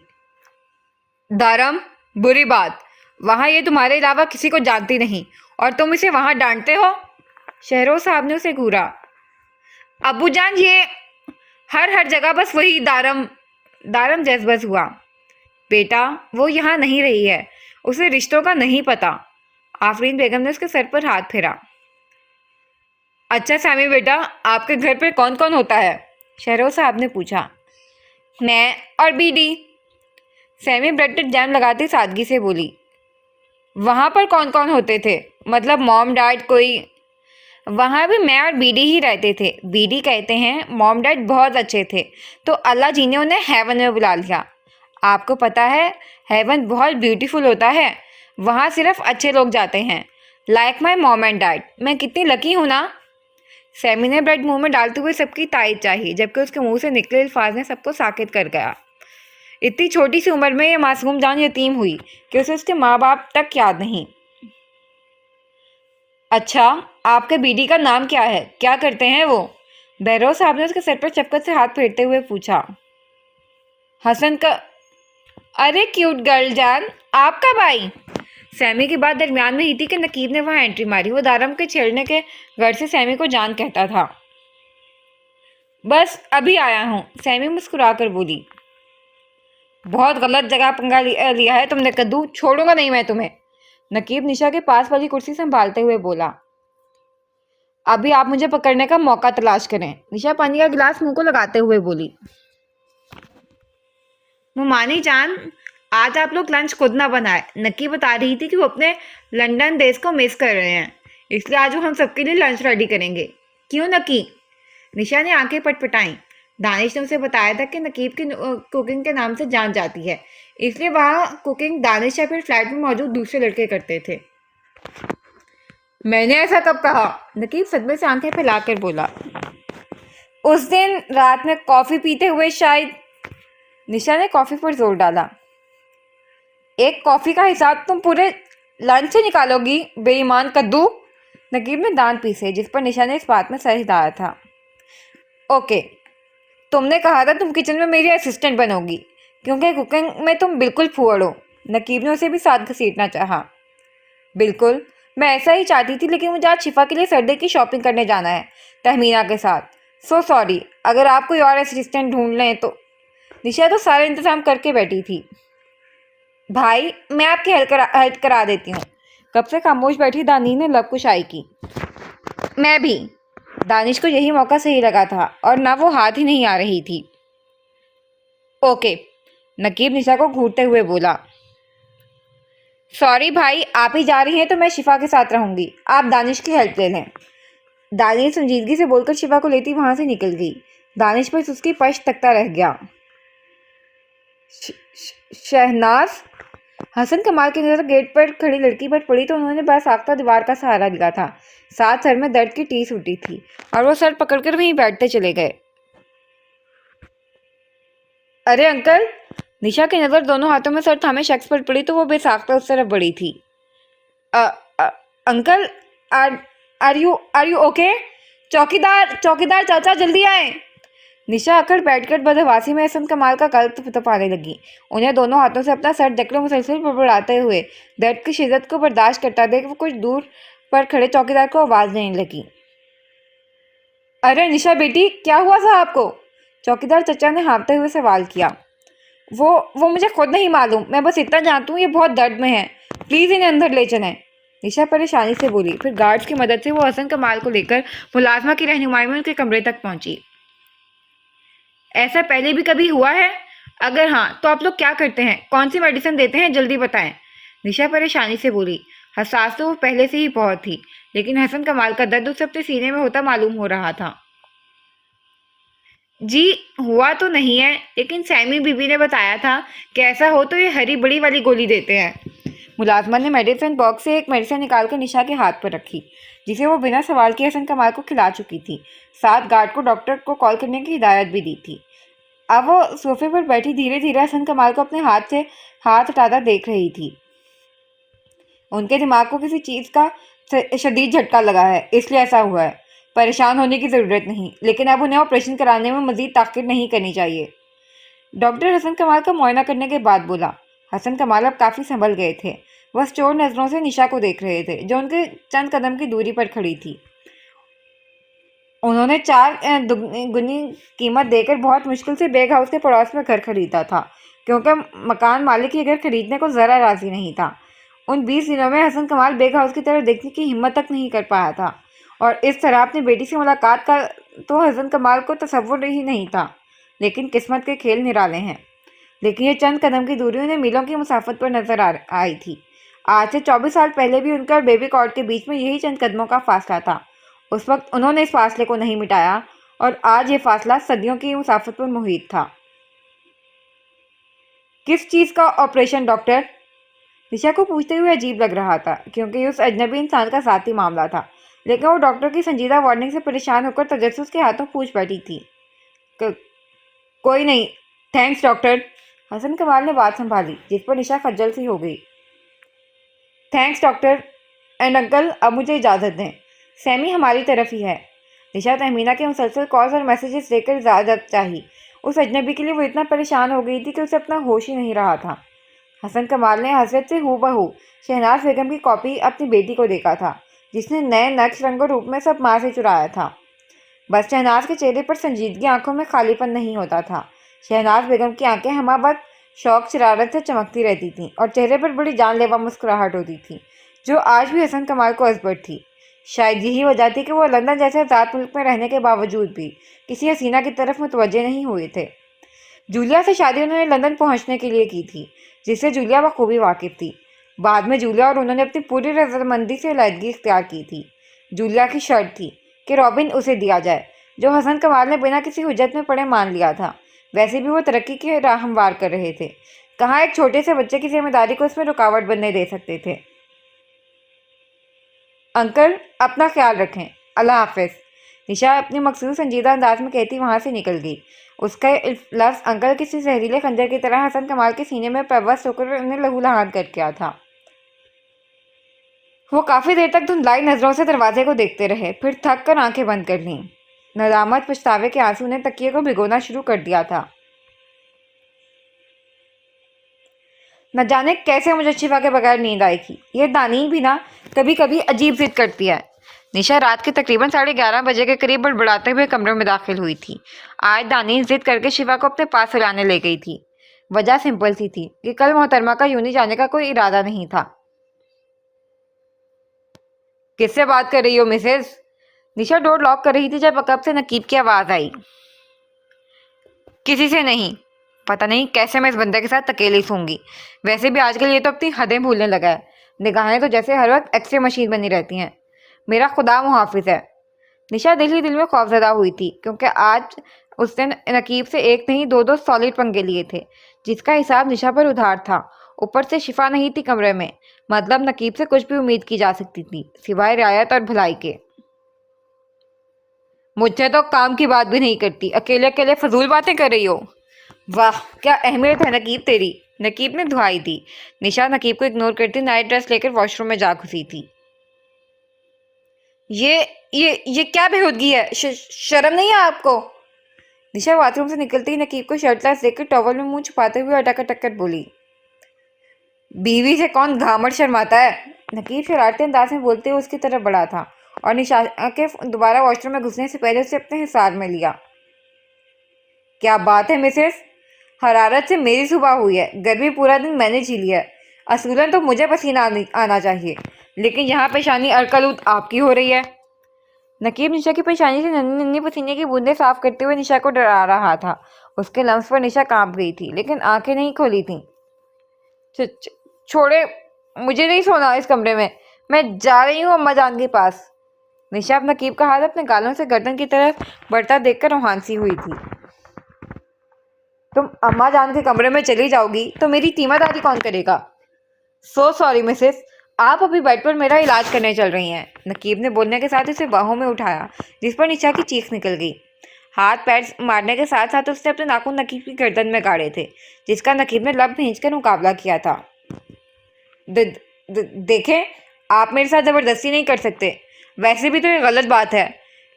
दारम, बुरी बात, वहाँ ये तुम्हारे अलावा किसी को जानती नहीं और तुम इसे वहाँ डांटते हो, शहरोज साहब ने उसे घूरा। अब्बू जान, ये हर जगह बस वही दारम जज्बस हुआ। बेटा, वो यहाँ नहीं रही है, उसे रिश्तों का नहीं पता। आफरीन बेगम ने उसके सर पर हाथ फेरा। अच्छा सैमी बेटा, आपके घर पर कौन कौन होता है? शहरोज साहब ने पूछा। मैं और बीडी, सैमी ब्रेड जैम लगाती सादगी से बोली। वहाँ पर कौन कौन होते थे? मतलब मॉम डैड कोई? वहाँ भी मैं और बीडी ही रहते थे। बीडी कहते हैं मॉम डैड बहुत अच्छे थे, तो अल्लाह जी ने उन्हें हेवन में बुला लिया। आपको पता है हेवन बहुत ब्यूटीफुल होता है, वहाँ सिर्फ अच्छे लोग जाते हैं, like my mom and dad. मैं कितनी लकी हूँ ना। सैमी ने ब्रेड मुंह में डालते हुए सबकी तारीफ चाहिए, जबकि उसके मुंह से निकले अल्फाज ने सबको साकित कर गया। इतनी छोटी सी उम्र में ये मासूम जान यतीम हुई कि उसे उसके माँ बाप तक याद नहीं। अच्छा, आपके बीडी का नाम क्या है, क्या करते हैं वो? बहरोज साहब ने उसके सर पर चपकत से हाथ फेरते हुए पूछा। हसन का। अरे क्यूट गर्ल जान, आप कब आई? सैमी की बात दरमियान में ही थी कि नकीब ने वहाँ एंट्री मारी। वो दारम के छेड़ने के घर से सैमी को जान कहता था। बस अभी आया हूँ, सैमी मुस्कुरा कर बोली। बहुत गलत जगह पंगा लिया है तुमने कद्दू, छोड़ूंगा नहीं मैं तुम्हें, नकीब निशा के पास वाली कुर्सी संभालते हुए बोला। अभी आप मुझे पकड़ने का मौका तलाश करें, निशा पानी का गिलास मुंह को लगाते हुए बोली। मुमानी जान, आज आप लोग लंच खुद ना बनाए, नकी बता रही थी कि वो अपने लंदन देश को मिस कर रहे हैं, इसलिए आज वो हम सबके लिए लंच रेडी करेंगे। क्यों नकी? निशा ने आंखें पटपटाई। दानिश ने उसे बताया था कि नकीब की कुकिंग के नाम से जान जाती है, इसलिए वहाँ कुकिंग दानिश या फिर फ्लैट में मौजूद दूसरे लड़के करते थे। मैंने ऐसा कब कहा? नकीब सदमे से आंखें फैलाकर बोला। उस दिन रात में कॉफ़ी पीते हुए शायद। निशा ने कॉफ़ी पर जोर डाला। एक कॉफ़ी का हिसाब तुम पूरे लंच से निकालोगी बेईमान कद्दू। नकीब ने दांत पीसे, जिस पर निशा ने इस बात में सर हिलाया था। ओके, तुमने कहा था तुम किचन में मेरी असिस्टेंट बनोगी, क्योंकि कुकिंग में तुम बिल्कुल फुहड़ हो। नकीब ने उसे भी साथ घसीटना चाहा। बिल्कुल, मैं ऐसा ही चाहती थी, लेकिन मुझे आज शिफा के लिए सर्दे की शॉपिंग करने जाना है तहमीना के साथ। सो सॉरी, अगर आप कोई और असिस्टेंट ढूंढ लें तो। निशा तो सारा इंतजाम करके बैठी थी। भाई, मैं आपकी हेल्प करा देती हूँ। कब से खामोश बैठी दानी ने लब कुशाई की। मैं भी। दानिश को यही मौका सही लगा था, और ना वो हाथ ही नहीं आ रही थी। ओके, नकीब निशा को घूरते हुए बोला। सॉरी भाई, आप ही जा रही हैं तो मैं शिफा के साथ रहूंगी, आप दानिश की हेल्प ले लें। दानिश संजीदगी से बोलकर शिफा को लेती वहां से निकल गई। दानिश बस उसकी पश्च तकता रह गया। शहनाज। हसन कमाल की नजर गेट पर खड़ी लड़की पर पड़ी तो उन्होंने बस आख्ता दीवार का सहारा लिया था। साथ सर में दर्द की टीस उठी थी और वो सर पकड़कर वहीं बैठते चले गए। अरे अंकल। निशा की नजर दोनों हाथों में सर थामे शख्स पर पड़ी तो वो बेसाख्ता उस तरफ बढ़ी थी। अ, अ, अंकल, आर यू ओके? चौकीदार, चौकीदार चाचा जल्दी आए। निशा अकड़ बैठकर बदहवासी में हसन कमाल का गल तपाने लगी। उन्हें दोनों हाथों से अपना सर जकड़े मुसलसल बड़बड़ाते हुए दर्द की शिद्दत को बर्दाश्त करता देख वो कुछ दूर पर खड़े चौकीदार को आवाज देने लगी। अरे निशा बेटी, क्या हुआ था आपको? चौकीदार चचा ने हाँफते हुए सवाल किया। वो मुझे खुद नहीं मालूम, मैं बस इतना जानती हूँ ये बहुत दर्द में है। प्लीज इन्हें अंदर ले चलें। निशा परेशानी से बोली। फिर गार्ड्स की मदद से वो हसन कमाल को लेकर मुलाजमा की रहनुमाई में उनके कमरे तक पहुंची। ऐसा पहले भी कभी हुआ है? अगर हाँ तो आप लोग क्या करते हैं, कौन सी मेडिसिन देते हैं, जल्दी बताएं। निशा परेशानी से बोली। हसास तो वो पहले से ही बहुत थी, लेकिन हसन कमाल का दर्द उसे अपने सीने में होता मालूम हो रहा था। जी, हुआ तो नहीं है, लेकिन सैमी बीबी ने बताया था कि ऐसा हो तो ये हरी बड़ी वाली गोली देते हैं। मुलाजमा ने मेडिसिन बॉक्स से एक मेडिसिन निकालकर निशा के हाथ पर रखी, जिसे वो बिना सवाल किए हसन कमाल को खिला चुकी थी। साथ गार्ड को डॉक्टर को कॉल करने की हिदायत भी दी थी। अब वो सोफे पर बैठी धीरे धीरे हसन कमाल को अपने हाथ से हाथ हटाता देख रही थी। उनके दिमाग को किसी चीज़ का शदीद झटका लगा है, इसलिए ऐसा हुआ है। परेशान होने की ज़रूरत नहीं, लेकिन अब उन्हें ऑपरेशन कराने में मज़ीद ताक़ीद नहीं करनी चाहिए। डॉक्टर हसन कमाल का मुआयना करने के बाद बोला। हसन कमाल अब काफ़ी संभल गए थे। वह चोर नज़रों से निशा को देख रहे थे, जो उनके चंद कदम की दूरी पर खड़ी थी। उन्होंने 4 गुनी कीमत देकर बहुत मुश्किल से बेग हाउस के पड़ोस में घर खरीदा था, क्योंकि मकान मालिक ये घर खरीदने को ज़रा राज़ी नहीं था। उन 20 दिनों में हसन कमाल बेग हाउस की तरफ देखने की हिम्मत तक नहीं कर पाया था, और इस तरह अपनी बेटी से मुलाकात का तो हसन कमाल को तसव्वुर ही नहीं था। लेकिन किस्मत के खेल निराले हैं। लेकिन ये चंद कदम की दूरी उन्हें मीलों की मुसाफत पर नजर आई थी। आज से 24 साल पहले भी उनके और बेबी कॉर्ड के बीच में यही चंद कदमों का फासला था। उस वक्त उन्होंने इस फासले को नहीं मिटाया, और आज ये फासला सदियों की मुसाफत पर मुहित था। किस चीज़ का ऑपरेशन डॉक्टर? निशा को पूछते हुए अजीब लग रहा था, क्योंकि उस अजनबी इंसान का ज़ाती मामला था, लेकिन वो डॉक्टर की संजीदा वार्निंग से परेशान होकर तजस्सुस के हाथों पूछ बैठी थी। कोई नहीं, थैंक्स डॉक्टर। हसन कमाल ने बात संभाली, जिस पर निशा खज्जल सी हो गई। थैंक्स डॉक्टर एंड अंकल, अब मुझे इजाज़त दें। सैमी हमारी तरफ ही है। निशा तहमीना के मुसलसल कॉल्स और मैसेजेस लेकर इजाज़त चाहिए। उस अजनबी के लिए वो इतना परेशान हो गई थी कि उसे अपना होश ही नहीं रहा था। हसन कमाल ने हसरत से हूबहू शहनाज बेगम की कॉपी अपनी बेटी को देखा था, जिसने नए नक्श रंग और रूप में सब माँ से चुराया था। बस शहनाज के चेहरे पर संजीदगी, आंखों में खालीपन नहीं होता था। शहनाज बेगम की आंखें हमावत शौक शरारत से चमकती रहती थीं, और चेहरे पर बड़ी जानलेवा मुस्कुराहट होती थी, जो आज भी हसन कमाल को असबर थी। शायद यही वजह थी कि वो लंदन जैसे आज़ाद मुल्क में रहने के बावजूद भी किसी हसीना की तरफ मुतवज्जे नहीं हुए थे। जूलिया से शादी उन्होंने लंदन पहुंचने के लिए की थी, जिससे जूलिया बखूबी वाकिफ थी। बाद में जूलिया और उन्होंने अपनी पूरी रजामंदी से अलहदगी इख्तियार की थी। जूलिया की शर्त थी कि रॉबिन उसे दिया जाए, जो हसन कमाल ने बिना किसी हुज्जत में पड़े मान लिया था। वैसे भी वो तरक्की की राह हमवार कर रहे थे, कहाँ एक छोटे से बच्चे की जिम्मेदारी को उसमें रुकावट बनने दे सकते थे। अंकल, अपना ख्याल रखें, अल्लाह हाफिज़। निशा अपनी मकसूद संजीदा अंदाज में कहती वहाँ से निकल गई। उसका लफ्ज़ अंकल किसी जहरीले खंजर की तरह हसन कमाल के सीने में पैवस्त होकर उन्हें लहूलुहान कर गया था। वो काफ़ी देर तक धुंधलाई नज़रों से दरवाजे को देखते रहे, फिर थक कर आंखें बंद कर लीं। नदामत पछतावे के आंसू ने तकिए को भिगोना शुरू कर दिया था। न जाने कैसे मुझे शिफा के बगैर नींद आएगी। ये दानील भी ना कभी कभी अजीब जिद करती है। निशा रात के तकरीबन 11:30 बजे के करीब बड़बड़ाते हुए कमरे में दाखिल हुई थी। आज दानील जिद करके शिफा को अपने पास सुलाने ले गई थी। वजह सिंपल सी थी कि कल मोहतरमा का यूनी जाने का कोई इरादा नहीं था। किससे बात कर रही हो मिसेस? निशा डोर लॉक कर रही थी जब कब से नकीब की आवाज़ आई। किसी से नहीं। पता नहीं कैसे मैं इस बंदे के साथ अकेली सूंगी। वैसे भी आजकल ये तो अपनी हदें भूलने लगा है। निगाहें तो जैसे हर वक्त एक्सरे मशीन बनी रहती हैं। मेरा खुदा मुहाफिज है। निशा दिल ही दिल में खौफजदा हुई थी क्योंकि आज उसने नकीब से एक नहीं दो दो सॉलिड पंगे लिए थे, जिसका हिसाब निशा पर उधार था। ऊपर से शिफा नहीं थी कमरे में, मतलब नकीब से कुछ भी उम्मीद की जा सकती थी सिवाय रियायत और भलाई के। मुझसे तो काम की बात भी नहीं करती, अकेले अकेले फजूल बातें कर रही हो। वाह क्या अहमियत है नकीब तेरी। नकीब ने दुहाई दी। निशा नकीब को इग्नोर करती नाइट ड्रेस लेकर वॉशरूम में जा घुसी थी। ये क्या बेहूदगी है? शर्म नहीं है आपको? निशा बाथरूम से निकलते ही नकीब को शर्टलेस देखकर टॉवल में मुंह छुपाते हुए अटक अटक कर बोली, बीवी से कौन घामड़ शर्माता है? नकीब शरारती अंदाज में बोलते हुए उसकी तरफ बढ़ा था और निशा के दोबारा वॉशरूम में घुसने से पहले उसे अपने हिसार में लिया। क्या बात है मिसेस? हरारत से मेरी सुबह हुई है। गर्मी पूरा दिन मैंने झेली है। असूलन तो मुझे पसीना आना चाहिए, लेकिन यहाँ पेशानी अरकलूत आपकी हो रही है। नकीब निशा की पेशानी से नन्ही नन्ही पसीने की बूंदें साफ करते हुए निशा को डरा रहा था। उसके लम्स पर निशा कांप गई थी, लेकिन आंखें नहीं खोली थी। छोड़े, मुझे नहीं सोना इस कमरे में। मैं जा रही हूँ अम्मा जान के पास। निशा अब नकीब का हाथ अपने गालों से गर्दन की तरफ बढ़ता देखकर रोहानसी हुई थी। तुम अम्मा जान के कमरे में चली जाओगी तो मेरी तीमारदारी कौन करेगा? सो सॉरी मिसेस, आप अभी बेड पर मेरा इलाज करने चल रही हैं। नकीब ने बोलने के साथ उसे बाहों में उठाया, जिस पर निशा की चीख निकल गई। हाथ पैर मारने के साथ साथ उसने अपने नाखून नकीब की गर्दन में गाड़े थे, जिसका नकीब ने लब भींचकर मुकाबला किया था। देखें, आप मेरे साथ ज़बरदस्ती नहीं कर सकते। वैसे भी तो ये गलत बात है।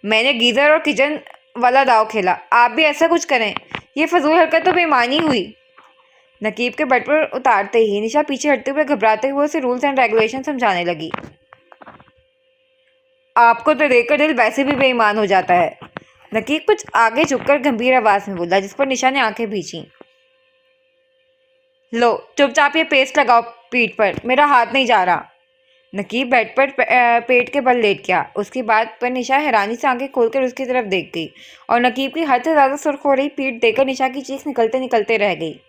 मैंने गीज़र और किचन वाला दाव खेला, आप भी ऐसा कुछ करें। ये फजूल हरकत तो बेईमानी हुई। नकीब के बेड पर उतारते ही निशा पीछे हटते हुए घबराते हुए उसे रूल्स एंड रेगुलेशन समझाने लगी। आपको तो देखकर दिल वैसे भी बेईमान हो जाता है। नकीब कुछ आगे झुककर गंभीर आवाज में बोला, जिस पर निशा ने आंखें भींची। लो चुपचाप ये पेस्ट लगाओ पीठ पर, मेरा हाथ नहीं जा रहा। नकीब बेड पर पेट के बल लेट गया। उसकी बात पर निशा हैरानी से आंखें खोलकर उसकी तरफ देख गई और नकीब की हद से ज़्यादा सुर्ख हो रही पीठ देखकर निशा की चीख निकलते निकलते रह गई।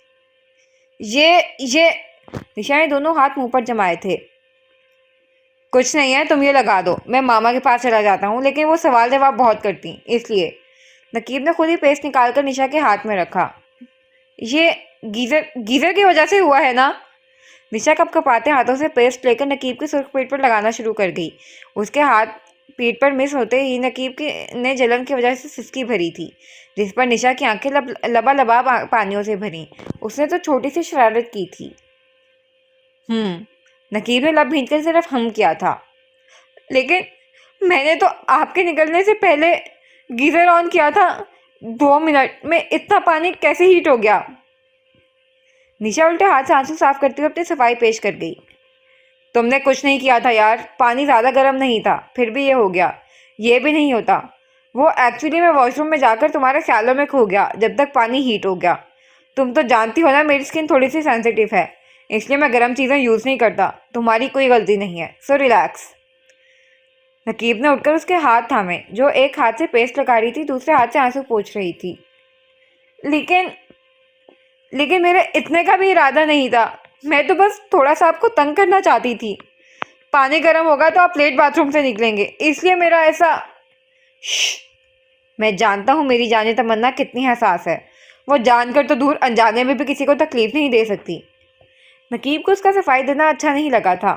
ये निशा ने दोनों हाथ मुंह पर जमाए थे। कुछ नहीं है, तुम ये लगा दो, मैं मामा के पास चला जाता हूँ, लेकिन वो सवाल जवाब बहुत करती इसलिए। नकीब ने खुद ही पेस्ट निकालकर निशा के हाथ में रखा। ये गीजर की वजह से हुआ है ना? निशा कपकपाते हाथों से पेस्ट लेकर नकीब की सुर्ख पीठ पर लगाना शुरू कर गई। उसके हाथ पीठ पर मिस होते ही नकीब की ने जलन की वजह से सिसकी भरी थी, जिस पर निशा की आंखें लबालब पानियों से भरी। उसने तो छोटी सी शरारत की थी। नकीब ने लब भींचकर सिर्फ हम किया था। लेकिन मैंने तो आपके निकलने से पहले गीजर ऑन किया था। 2 मिनट में इतना पानी कैसे हीट हो गया? निशा उल्टे हाथ से आंसू साफ करते हुए अपनी सफाई पेश कर गई। तुमने कुछ नहीं किया था यार, पानी ज़्यादा गर्म नहीं था, फिर भी ये हो गया। ये भी नहीं होता। वो एक्चुअली मैं वॉशरूम में जाकर तुम्हारे ख्यालों में खो गया जब तक पानी हीट हो गया। तुम तो जानती हो ना मेरी स्किन थोड़ी सी सेंसिटिव है, इसलिए मैं गर्म चीज़ें यूज़ नहीं करता। तुम्हारी कोई गलती नहीं है, सो रिलैक्स। नकीब ने उठकर उसके हाथ थामे, जो एक हाथ से पेस्ट लगा रही थी, दूसरे हाथ से आंसू पोंछ रही थी। लेकिन मेरा इतने का भी इरादा नहीं था। मैं तो बस थोड़ा सा आपको तंग करना चाहती थी। पानी गर्म होगा तो आप लेट बाथरूम से निकलेंगे, इसलिए मेरा ऐसा। मैं जानता हूँ मेरी जाने तमन्ना कितनी हसास है। वो जानकर तो दूर, अनजाने में भी किसी को तकलीफ नहीं दे सकती। नकीब को उसका सफाई देना अच्छा नहीं लगा था।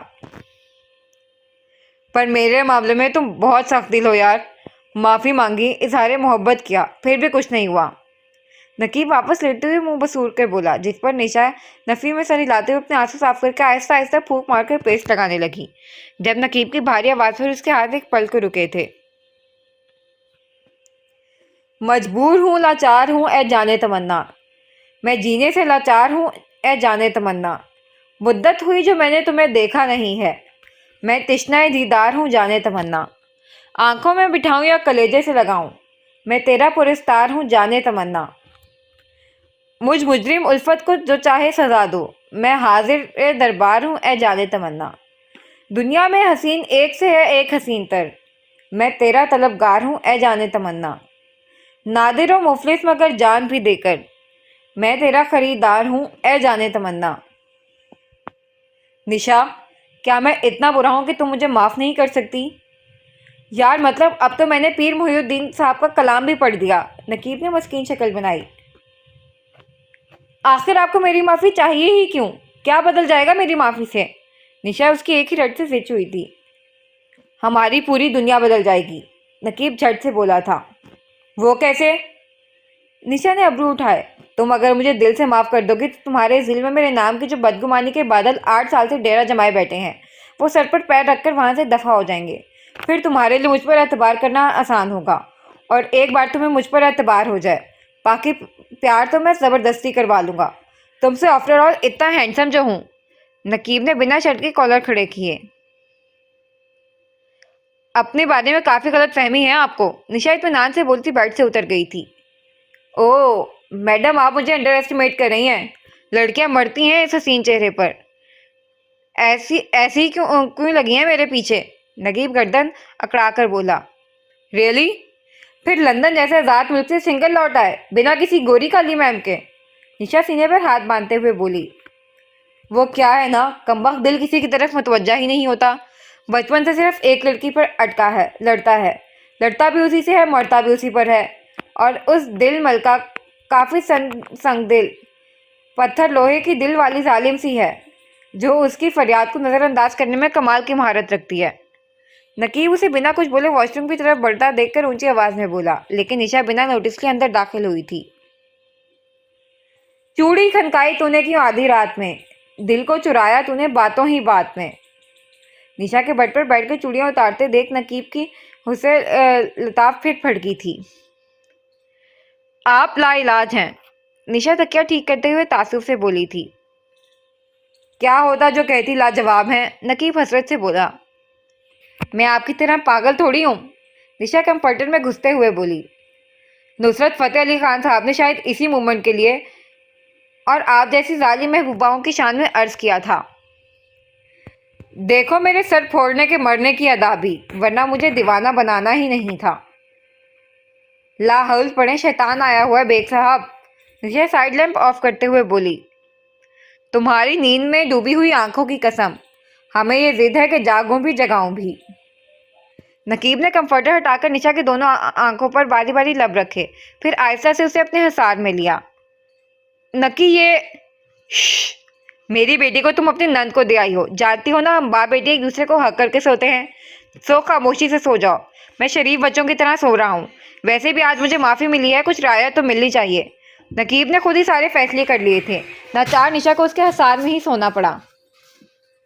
पर मेरे मामले में तुम बहुत सख्त दिल हो यार। माफ़ी मांगी, इजहार मोहब्बत किया, फिर भी कुछ नहीं हुआ। नकीब वापस लेटते हुए मुंह बसूर कर बोला, जिस पर निशा नफ़ी में सर हिलाते हुए अपने आंसू साफ करके आहिस्ता आहिस्ता फूंक मारकर पेस्ट लगाने लगी। जब नकीब की भारी आवाज़ पर उसके हाथ एक पल को रुके थे। मजबूर हूँ, लाचार हूँ ए जाने तमन्ना, मैं जीने से लाचार हूँ ए जाने तमन्ना, मुद्दत हुई जो मैंने तुम्हें देखा नहीं है, मैं तिश्नाए दीदार हूँ जाने तमन्ना, आंखों में बिठाऊँ या कलेजे से लगाऊँ, मैं तेरा पुरस्तार हूँ जाने तमन्ना, मुझ मुजरिम उल्फत को जो चाहे सजा दो, मैं हाजिर ए दरबार हूँ ए जाने तमन्ना, दुनिया में हसीन एक से है एक हसीन तर, मैं तेरा तलबगार हूँ ए जाने तमन्ना, नादिर व मुफलिस मगर जान भी देकर, मैं तेरा खरीदार हूँ ए जाने तमन्ना। निशा, क्या मैं इतना बुरा हूँ कि तुम मुझे माफ़ नहीं कर सकती? यार मतलब अब तो मैंने पीर मुहिउद्दीन साहब का कलाम भी पढ़ दिया। नकीब ने मस्कीन शक्ल बनाई। आखिर आपको मेरी माफ़ी चाहिए ही क्यों? क्या बदल जाएगा मेरी माफ़ी से? निशा उसकी एक ही रट से स्विच हुई थी। हमारी पूरी दुनिया बदल जाएगी, नकीब झट से बोला था। वो कैसे? निशा ने अब्रू उठाए। तुम अगर मुझे दिल से माफ़ कर दोगी तो तुम्हारे दिल में मेरे नाम की जो बदगुमानी के बादल 8 साल से डेरा जमाए बैठे हैं वो सर पर पैर रखकर वहाँ से दफ़ा हो जाएंगे। फिर तुम्हारे लिए मुझ पर एतबार करना आसान होगा। और एक बार तुम्हें मुझ पर एतबार हो जाए, बाकी प्यार तो मैं ज़बरदस्ती करवा लूँगा। तुमसे आफ्टर ऑल इतना हैंडसम जो हूँ। नकीब ने बिना शर्ट के कॉलर खड़े किए। अपने बारे में काफ़ी गलत फहमी है आपको। निशा इत्मीनान से बोलती बेड से उतर गई थी। ओह मैडम, आप मुझे अंडर एस्टिमेट कर रही हैं। लड़कियां मरती हैं इस हसीन चेहरे पर। ऐसी ऐसी ही क्यों क्यों लगी हैं मेरे पीछे? नकीब गर्दन अकड़ा कर बोला। रियली? फिर लंदन जैसे आज़ाद मुल्क से सिंगल लौट आए बिना किसी गोरी काली मैम के? निशा सीने पर हाथ बांधते हुए बोली। वो क्या है ना, कमबख्त दिल किसी की तरफ मुतवज्जा ही नहीं होता। बचपन से सिर्फ एक लड़की पर अटका है, लड़ता भी उसी से है, मरता भी उसी पर है। और उस दिल मलका काफ़ी संग दिल, पत्थर लोहे की दिल वाली जालिम सी है जो उसकी फरियाद को नज़रअंदाज करने में कमाल की महारत रखती है। नकीब उसे बिना कुछ बोले वॉशरूम की तरफ बढ़ता देखकर ऊंची आवाज़ में बोला, लेकिन निशा बिना नोटिस के अंदर दाखिल हुई थी। चूड़ी खनकाई तूने क्यों आधी रात में, दिल को चुराया तूने बातों ही बात में। निशा के बेड पर बैठकर चूड़ियाँ उतारते देख नकीब की उसे लताफ फिर फड़की थी। आप लाइलाज हैं, निशा तकिया ठीक करते हुए तासुब से बोली थी। क्या होता जो कहती लाजवाब हैं, नकीब हसरत से बोला। मैं आपकी तरह पागल थोड़ी हूँ, निशा कंफर्टर में घुसते हुए बोली। नुसरत फ़तेह अली खान साहब ने शायद इसी मूवमेंट के लिए और आप जैसी जालिम महबूबाओं की शान में अर्ज़ किया था, देखो मेरे सर फोड़ने के मरने की अदा भी, वरना मुझे दीवाना बनाना ही नहीं था। ला हौल पड़े, शैतान आया हुआ है बेग साहब, निशा साइड लैंप ऑफ करते हुए बोली। तुम्हारी नींद में डूबी हुई आंखों की कसम, हमें ये जिद है कि जागूं भी जगाऊं भी। नकीब ने कंफर्टर हटाकर निशा के दोनों आंखों पर बारी बारी लब रखे, फिर आहिस्ता से उसे अपने हिसार में लिया। नकी ये मेरी बेटी को तुम अपनी नंद को दे आई हो, जानती हो ना हम बाप बेटी एक दूसरे को हक करके सोते हैं। सो खामोशी से सो जाओ, मैं शरीफ बच्चों की तरह सो रहा हूँ। वैसे भी आज मुझे माफ़ी मिली है, कुछ रायत तो मिलनी चाहिए। नकीब ने खुद ही सारे फैसले कर लिए थे, लाचार निशा को उसके हिसार में ही सोना पड़ा।